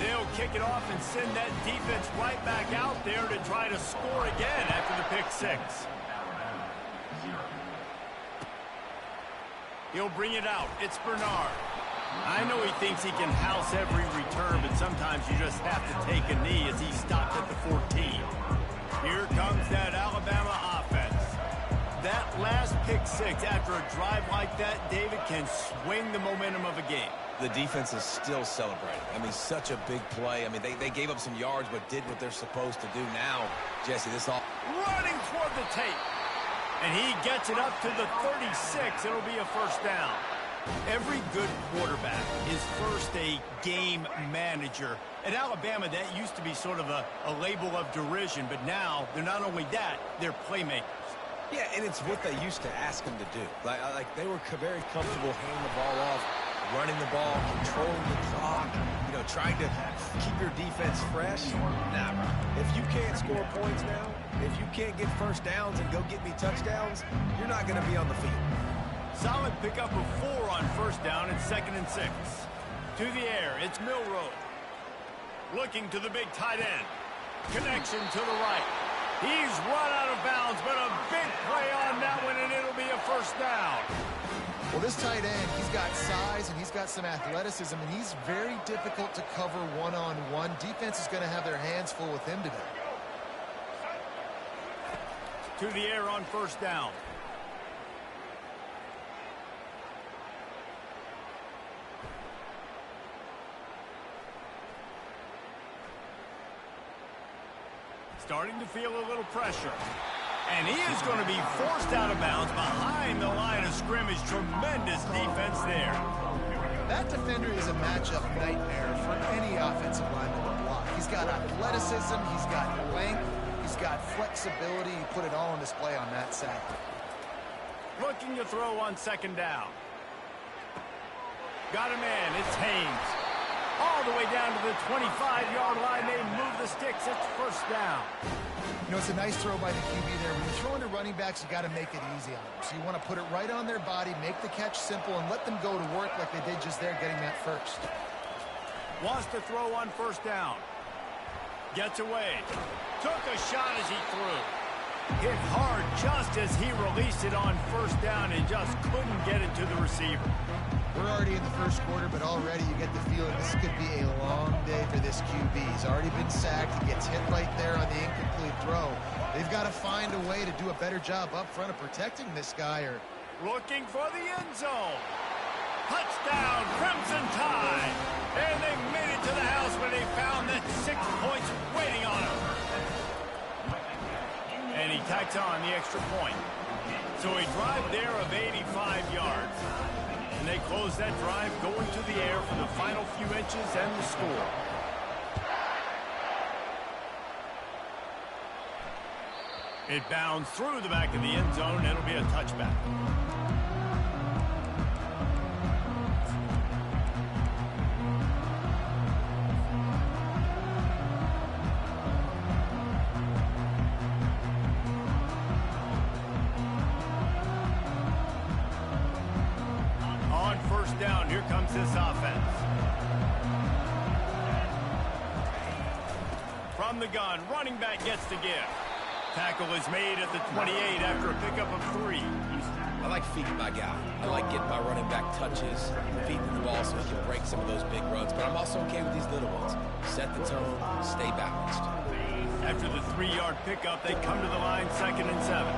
They'll kick it off and send that defense right back out there to try to score again after the pick six. He'll bring it out. It's Bernard. I know he thinks he can house every return, but sometimes you just have to take a knee as he stopped at the 14. Here comes that Alabama offense. That last pick six after a drive like that, David, can swing the momentum of a game. The defense is still celebrating. I mean, such a big play. I mean, they gave up some yards but did what they're supposed to do. Now, Jesse, this all... Running toward the tape. And he gets it up to the 36. It'll be a first down. Every good quarterback is first a game manager. At Alabama, that used to be sort of a label of derision, but now they're not only that, they're playmakers. Yeah, and it's what they used to ask them to do. Like they were very comfortable handing the ball off, running the ball, controlling the clock, you know, trying to keep your defense fresh. Nah, bro. If you can't score points now, if you can't get first downs and go get me touchdowns, you're not going to be on the field. Solid pickup of 4 on first down and 2nd and 6. To the air, it's Milroe. Looking to the big tight end. Connection to the right. He's run out of bounds, but a big play on that one, and it'll be a first down. Well, this tight end, he's got size and he's got some athleticism, and he's very difficult to cover one-on-one. Defense is going to have their hands full with him today. To the air on first down. Starting to feel a little pressure. And he is going to be forced out of bounds behind the line of scrimmage. Tremendous defense there. That defender is a matchup nightmare for any offensive lineman to block. He's got athleticism, he's got length, he's got flexibility. He put it all on display on that sack. Looking to throw on 2nd down. Got a man. It's Haynes. All the way down to the 25-yard line. They move the sticks. It's first down. You know, it's a nice throw by the QB there. When you're throwing to running backs, you got to make it easy on them. So you want to put it right on their body, make the catch simple, and let them go to work like they did just there, getting that first. Wants to throw on first down. Gets away. Took a shot as he threw. Hit hard just as he released it on first down and just couldn't get it to the receiver. We're already in the first quarter, but already you get the feeling this could be a long day for this QB. He's already been sacked. He gets hit right there on the incomplete throw. They've got to find a way to do a better job up front of protecting this guy. Or looking for the end zone. Touchdown, Crimson Tide. And they made it to the house when they found that 6 points waiting on him. And he tacks on the extra point. So a drive there of 85 yards. And they close that drive going to the air for the final few inches and the score. It bounds through the back of the end zone. It'll be a touchback. Down. Here comes this offense. From the gun, running back gets the give. Tackle is made at the 28 after a pickup of 3. I like feeding my guy. I like getting my running back touches, feeding the ball so he can break some of those big runs. But I'm also okay with these little ones. Set the tone, stay balanced. After the 3-yard pickup, they come to the line 2nd and 7.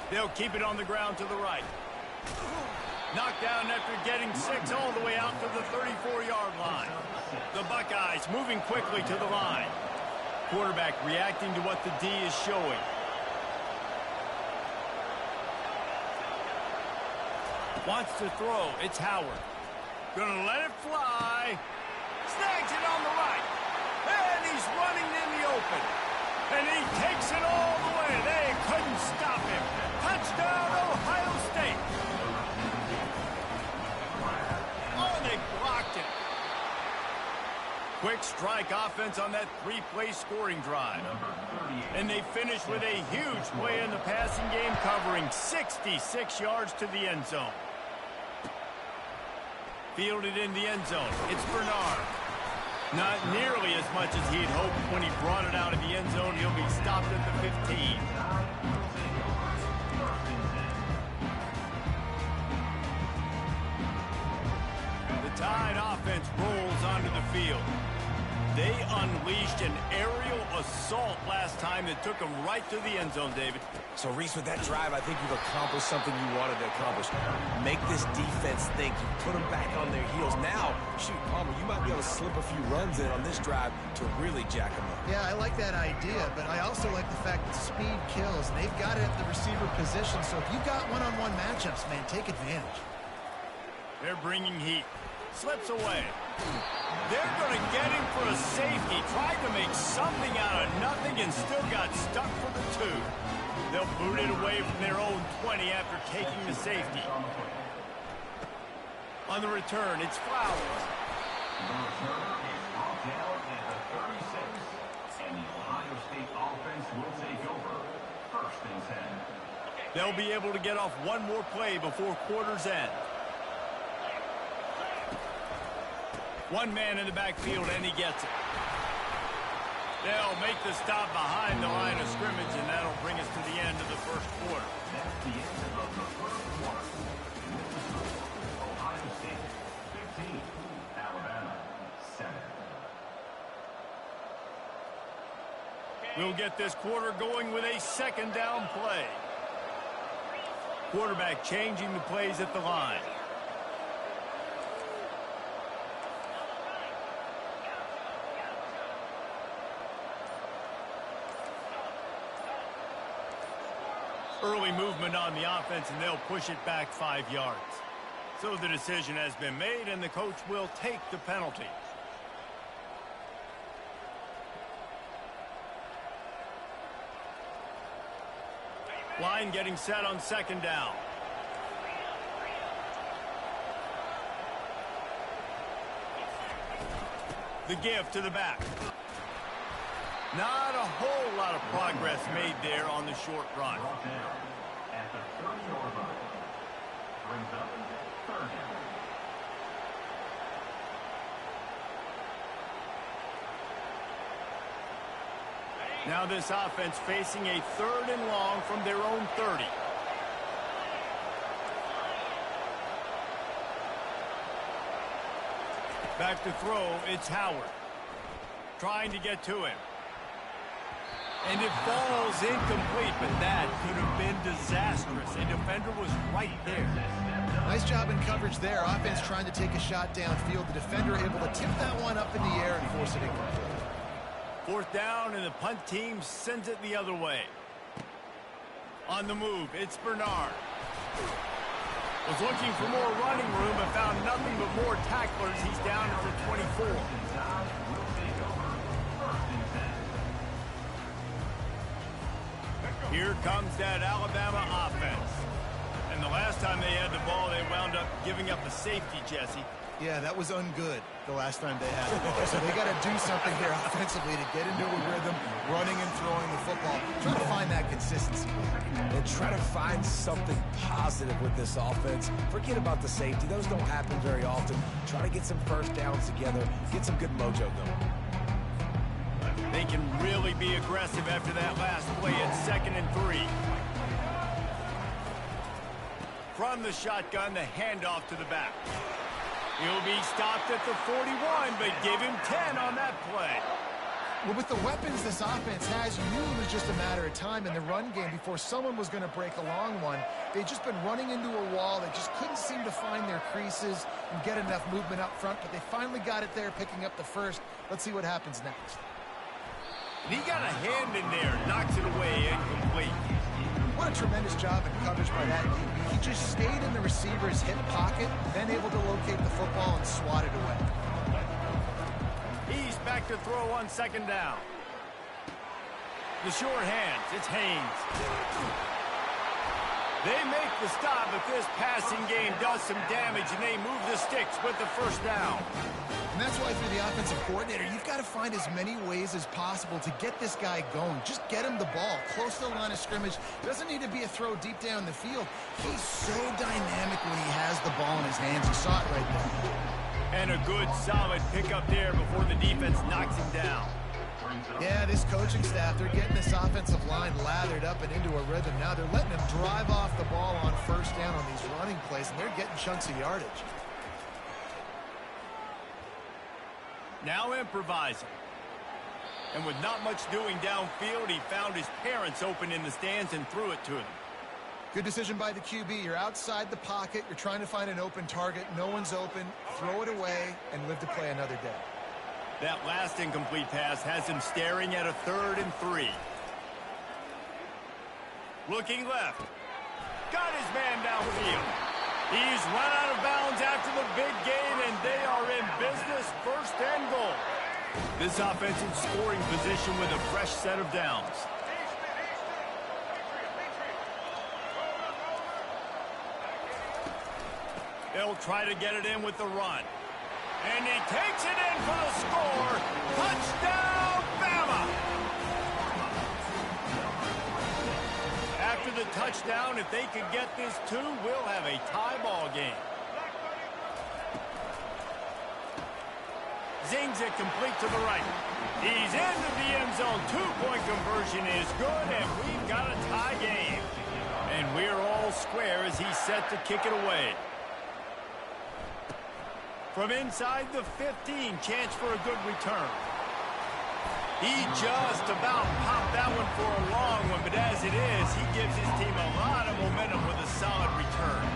They'll keep it on the ground to the right. Knocked down after getting 6 all the way out to the 34-yard line. The Buckeyes moving quickly to the line. Quarterback reacting to what the D is showing. Wants to throw. It's Howard. Gonna let it fly. Snags it on the right. And he's running in the open. And he takes it all the way. They couldn't stop him. Touchdown, Ohio State. Oh, they blocked it. Quick strike offense on that 3-play scoring drive. And they finish with a huge play in the passing game, covering 66 yards to the end zone. Fielded in the end zone. It's Bernard. Not nearly as much as he'd hoped when he brought it out of the end zone. He'll be stopped at the 15. The Tide offense rolls onto the field. They unleashed an aerial assault last time that took them right to the end zone, David. So, Reese, with that drive, I think you've accomplished something you wanted to accomplish. Make this defense think. You put them back on their heels. Now, shoot, Palmer, you might be able to slip a few runs in on this drive to really jack them up. Yeah, I like that idea, but I also like the fact that speed kills. They've got it at the receiver position, so if you've got one-on-one matchups, man, take advantage. They're bringing heat. Slips away. They're going to get him for a safety. Tried to make something out of nothing and still got stuck for the 2. They'll boot it away from their own 20 after taking the safety. On the return, it's Flowers. The returner is brought down at the 36. And the Ohio State offense will take over. First and 10. They'll be able to get off one more play before quarter's end. One man in the backfield, and he gets it. They'll make the stop behind the line of scrimmage, and that'll bring us to the end of the first quarter. That's the end of the first quarter. Ohio State 15, Alabama 7. We'll get this quarter going with a second down play. Quarterback changing the plays at the line. Early movement on the offense, and they'll push it back 5 yards. So the decision has been made, and the coach will take the penalty. Line getting set on second down. The give to the back. Not a whole lot of progress made there on the short run. Brought down at the 30-yard line. Brings up third down. Now this offense facing a third and long from their own 30. Back to throw, it's Howard. Trying to get to him. And it falls incomplete, but that could have been disastrous. A defender was right there. Nice job in coverage there. Offense trying to take a shot downfield. The defender able to tip that one up in the air and force it incomplete. Fourth down, and the punt team sends it the other way. On the move, it's Bernard. Was looking for more running room, but found nothing but more tacklers. He's down at the 24. Here comes that Alabama offense. And the last time they had the ball, they wound up giving up a safety, Jesse. Yeah, that was ungood the last time they had the ball. So they got to do something here offensively to get into a rhythm, running and throwing the football. Try to find that consistency. And try to find something positive with this offense. Forget about the safety. Those don't happen very often. Try to get some first downs together. Get some good mojo going. They can really be aggressive after that last play at 2nd and 3. From the shotgun, the handoff to the back. He'll be stopped at the 41, but give him 10 on that play. Well, with the weapons this offense has, you knew it was just a matter of time in the run game before someone was going to break a long one. They've just been running into a wall. They just couldn't seem to find their creases and get enough movement up front, but they finally got it there, picking up the first. Let's see what happens next. And he got a hand in there, knocks it away, incomplete. What a tremendous job in coverage by that DB. He just stayed in the receiver's hip pocket, then able to locate the football and swat it away. He's back to throw on 2nd down. The short hands, it's Haynes. They make the stop, but this passing game does some damage, and they move the sticks with the first down. And that's why, through the offensive coordinator, you've got to find as many ways as possible to get this guy going. Just get him the ball close to the line of scrimmage. Doesn't need to be a throw deep down the field. He's so dynamic when he has the ball in his hands. You saw it right there. And a good, solid pickup there before the defense knocks him down. Yeah, this coaching staff, they're getting this offensive line lathered up and into a rhythm. Now they're letting him drive off the ball on first down on these running plays, and they're getting chunks of yardage. Now improvising. And with not much doing downfield, he found his parents open in the stands and threw it to them. Good decision by the QB. You're outside the pocket. You're trying to find an open target. No one's open. Throw it away and live to play another day. That last incomplete pass has him staring at a 3rd and 3. Looking left. Got his man downfield. He's run out of bounds after the big gain, and they are in business, 1st and goal. This offense in scoring position with a fresh set of downs. They'll try to get it in with the run. And he takes it in for the score. Touchdown, Bama! After the touchdown, if they could get this 2, we'll have a tie ball game. Zings it complete to the right. He's into the end zone. 2-point conversion is good, and we've got a tie game. And we're all square as he's set to kick it away. From inside the 15, chance for a good return. He just about popped that one for a long one, but as it is, he gives his team a lot of momentum with a solid return.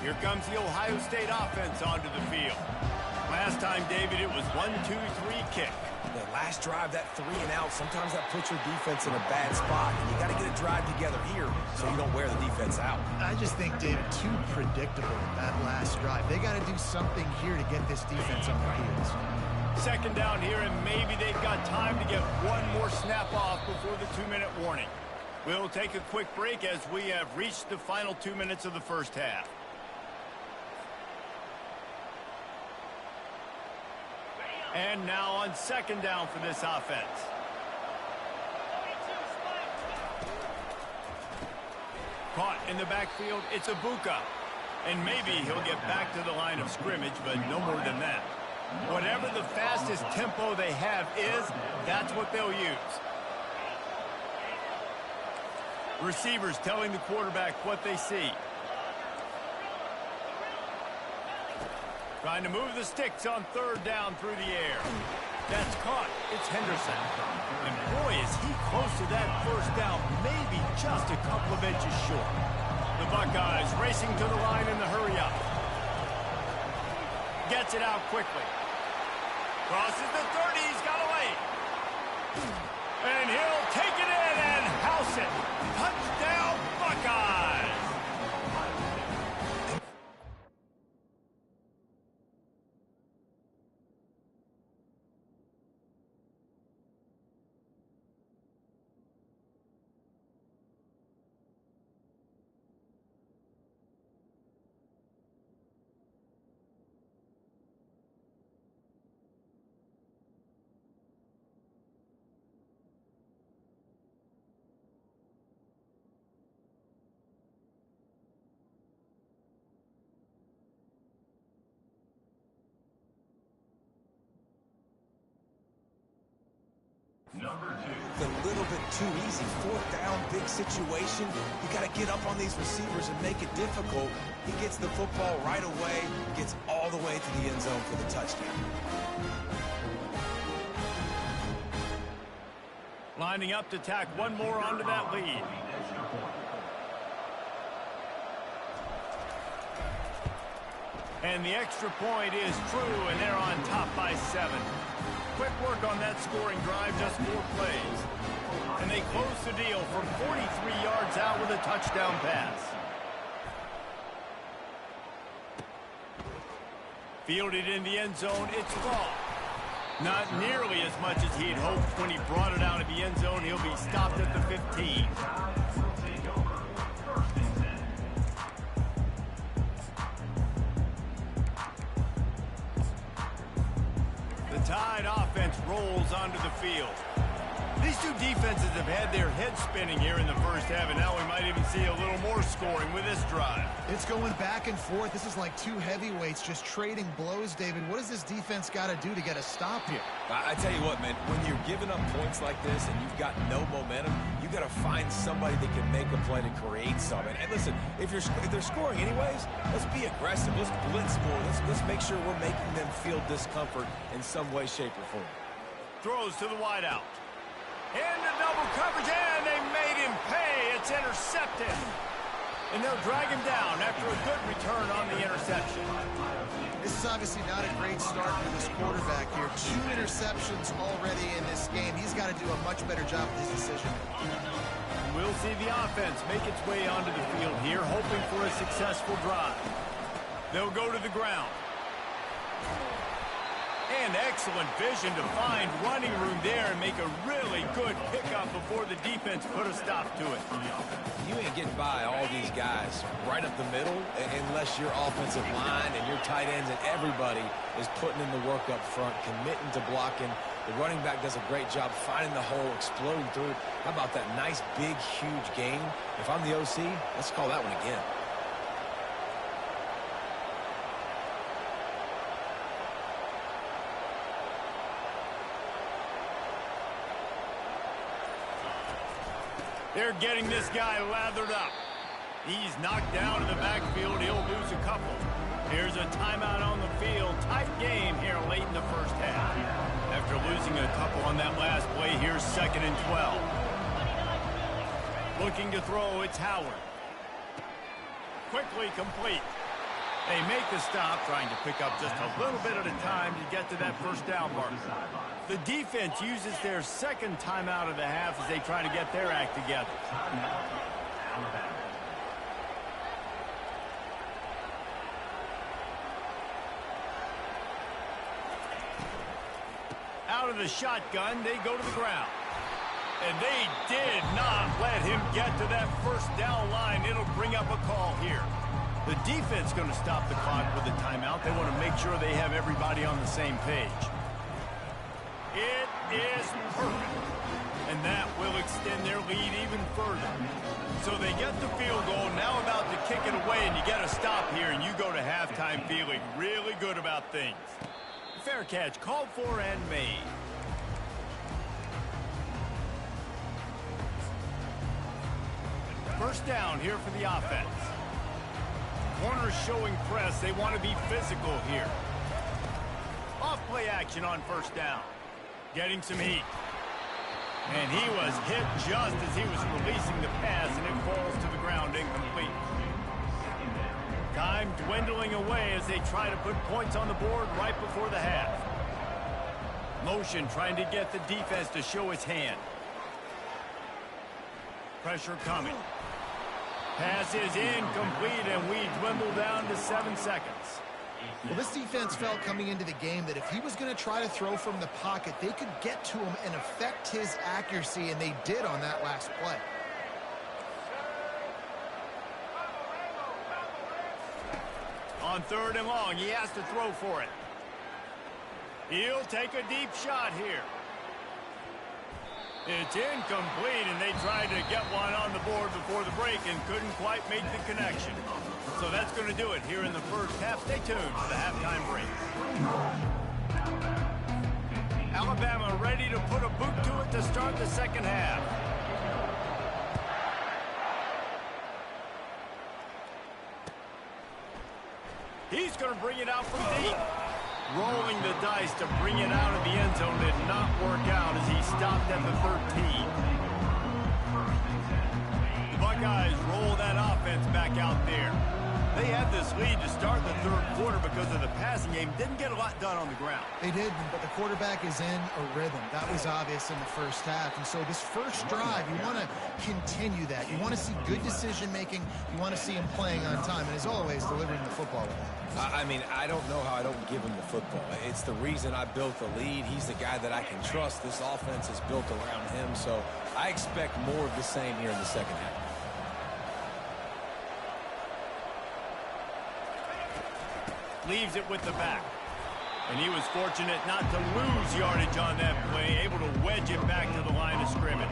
Here comes the Ohio State offense onto the field. Last time, David, it was 1-2-3 kick. The last drive, that 3 and out, sometimes that puts your defense in a bad spot. And you got to get a drive together here so you don't wear the defense out. I just think, David, too predictable, that last drive. They got to do something here to get this defense on their heels. 2nd down here, and maybe they've got time to get one more snap off before the 2-minute warning. We'll take a quick break as we have reached the final 2 minutes of the first half. And now on 2nd down for this offense. Caught in the backfield, it's Ibuka. And maybe he'll get back to the line of scrimmage, but no more than that. Whatever the fastest tempo they have is, that's what they'll use. Receivers telling the quarterback what they see. Trying to move the sticks on 3rd down through the air. That's caught. It's Henderson. And boy, is he close to that 1st down, maybe just a couple of inches short. The Buckeyes racing to the line in the hurry-up. Gets it out quickly. Crosses the 30. He's got away. And he'll take it in and house it. Touchdown, Buckeyes. Number 2. A little bit too easy. 4th down, big situation. You got to get up on these receivers and make it difficult. He gets the football right away, gets all the way to the end zone for the touchdown. Lining up to tack one more onto that lead. And the extra point is true, and they're on top by 7. Quick work on that scoring drive, just 4 plays. And they close the deal from 43 yards out with a touchdown pass. Fielded in the end zone, it's long. Not nearly as much as he'd hoped when he brought it out of the end zone. He'll be stopped at the 15. The Tide offense rolls onto the field. These two defenses have had their heads spinning here in the first half, and now we might even see a little more scoring with this drive. It's going back and forth. This is like two heavyweights just trading blows, David. What does this defense got to do to get a stop here? I tell you what, man, when you're giving up points like this and you've got no momentum, you got to find somebody that can make a play to create something. And listen, if they're scoring anyways, let's be aggressive. Let's blitz more. Let's make sure we're making them feel discomfort in some way, shape, or form. Throws to the wideout. Into double coverage, and they made him pay. It's intercepted. And they'll drag him down after a good return on the interception. This is obviously not a great start for this quarterback here. 2 interceptions already in this game. He's got to do a much better job with his decision. We'll see the offense make its way onto the field here, hoping for a successful drive. They'll go to the ground. And excellent vision to find running room there and make a really good pickup before the defense put a stop to it. You ain't getting by all these guys right up the middle unless your offensive line and your tight ends and everybody is putting in the work up front, committing to blocking. The running back does a great job finding the hole, exploding through. How about that nice, big, huge gain? If I'm the OC, let's call that one again. They're getting this guy lathered up. He's knocked down in the backfield. He'll lose a couple. Here's a timeout on the field. Tight game here late in the first half. After losing a couple on that last play, here's 2nd and 12. Looking to throw, it's Howard. Quickly complete. They make the stop, trying to pick up just a little bit at a time to get to that first down marker. The defense uses their 2nd timeout of the half as they try to get their act together. Out of the shotgun, they go to the ground. And they did not let him get to that first down line. It'll bring up a call here. The defense going to stop the clock with a timeout. They want to make sure they have everybody on the same page. It is perfect. And that will extend their lead even further. So they get the field goal, now about to kick it away, and you get a stop here, and you go to halftime feeling really good about things. Fair catch, called for and made. First down here for the offense. Corners showing press. They want to be physical here. Off play action on first down. Getting some heat. And he was hit just as he was releasing the pass, and it falls to the ground incomplete. Time dwindling away as they try to put points on the board right before the half. Motion trying to get the defense to show its hand. Pressure coming. Pass is incomplete, and we dwindle down to 7 seconds. Well, this defense felt coming into the game that if he was going to try to throw from the pocket, they could get to him and affect his accuracy, and they did on that last play. On 3rd and long, he has to throw for it. He'll take a deep shot here. It's incomplete, and they tried to get one on the board before the break and couldn't quite make the connection. So that's going to do it here in the first half. Stay tuned for the halftime break. Alabama ready to put a boot to it to start the second half. He's going to bring it out from deep. Rolling the dice to bring it out of the end zone did not work out as he stopped at the 13. The Buckeyes roll that offense back out there. They had this lead to start the third quarter because of the passing game. Didn't get a lot done on the ground. They did, but the quarterback is in a rhythm. That was obvious in the first half. And so this first drive, you want to continue that. You want to see good decision-making. You want to see him playing on time. And as always, delivering the football with that. I mean, I don't know how I don't give him the football. It's the reason I built the lead. He's the guy that I can trust. This offense is built around him. So I expect more of the same here in the second half. Leaves it with the back. And he was fortunate not to lose yardage on that play, able to wedge it back to the line of scrimmage.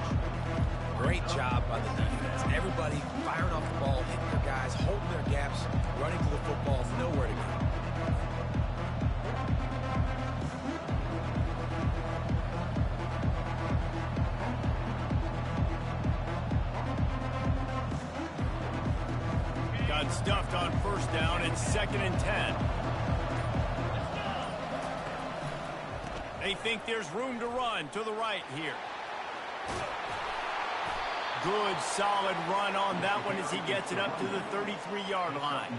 Great job by the defense. Everybody firing off the ball, hitting their guys, holding their gaps, running to the football, nowhere to go. Got stuffed on first down. It's 2nd and 10. They think there's room to run to the right here. Good, solid run on that one as he gets it up to the 33-yard line.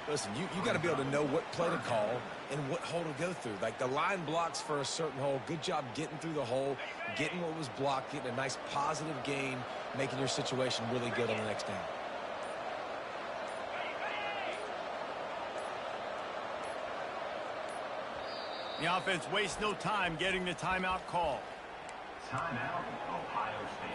Listen, you got to be able to know what play to call and what hole to go through. Like the line blocks for a certain hole. Good job getting through the hole, getting what was blocked, getting a nice positive gain, making your situation really good on the next down. The offense wastes no time getting the timeout call. Timeout, Ohio State.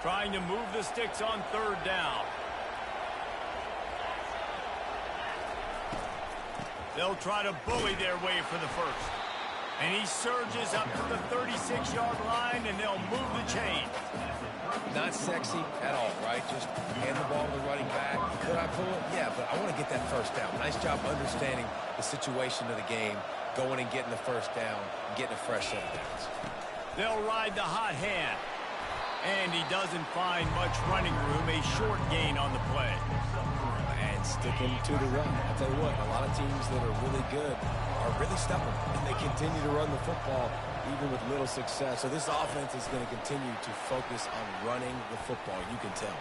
Trying to move the sticks on third down. They'll try to bully their way for the first. And he surges up to the 36-yard line, and they'll move the chain. Not sexy at all, right? Just hand the ball to the running back. Could I pull it? Yeah, but I want to get that first down. Nice job understanding the situation of the game, going and getting the first down, and getting a fresh set of downs. They'll ride the hot hand. And he doesn't find much running room, a short gain on the play. And sticking to the run. I'll tell you what, a lot of teams that are really good are really stubborn, and they continue to run the football even with little success. So this offense is going to continue to focus on running the football, you can tell.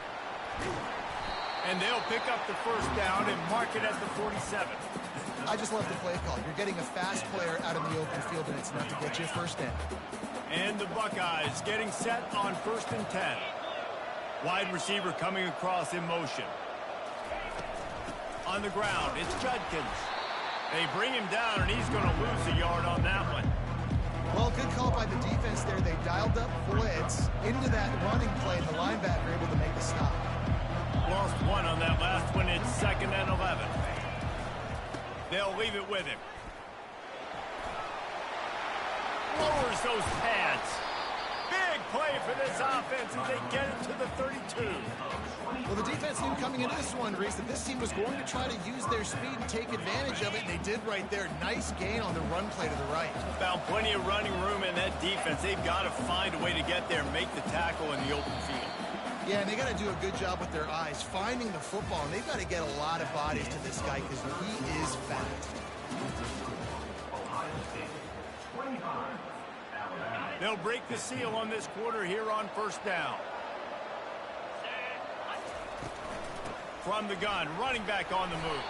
And they'll pick up the first down and mark it at the 47. I just love the play call. You're getting a fast player out in the open field, and it's enough to get you a first down. And the Buckeyes getting set on 1st and 10. Wide receiver coming across in motion. On the ground, it's Judkins. They bring him down, and he's going to lose a yard on that one. Well, good call by the defense there. They dialed up blitz into that running play, and the linebacker able to make a stop. Lost one on that last one. It's 2nd and 11. They'll leave it with him. Lowers those pads. Big play for this offense as they get it to the 32. Well, the defense knew coming into this one, Reese, that this team was going to try to use their speed and take advantage of it, and they did right there. Nice gain on the run play to the right. Found plenty of running room in that defense. They've got to find a way to get there and make the tackle in the open field. Yeah, and they got to do a good job with their eyes, finding the football, and they've got to get a lot of bodies to this guy because he is fast. Ohio State, 25. They'll break the seal on this quarter here on first down. From the gun, running back on the move.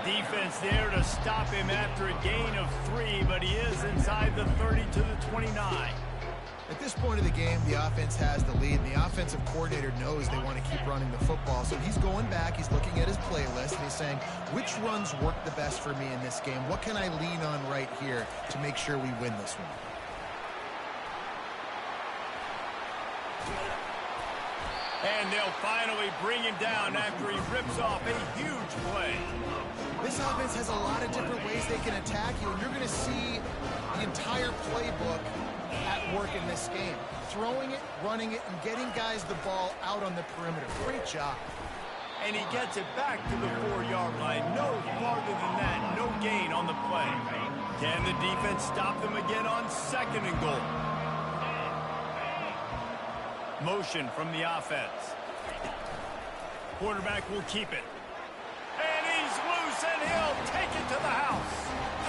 Defense there to stop him after a gain of 3, but he is inside the 30 to the 29. At this point of the game, the offense has the lead, and the offensive coordinator knows they want to keep running the football. So he's going back, he's looking at his playlist, and he's saying, which runs work the best for me in this game? What can I lean on right here to make sure we win this one? And they'll finally bring him down after he rips off a huge play. This offense has a lot of different ways they can attack you, and you're going to see the entire playbook at work in this game. Throwing it, running it, and getting guys the ball out on the perimeter. Great job. And he gets it back to the 4-yard line. No farther than that. No gain on the play. Can the defense stop them again on 2nd and goal? Motion from the offense. Quarterback will keep it. And he's loose, and he'll take it to the house.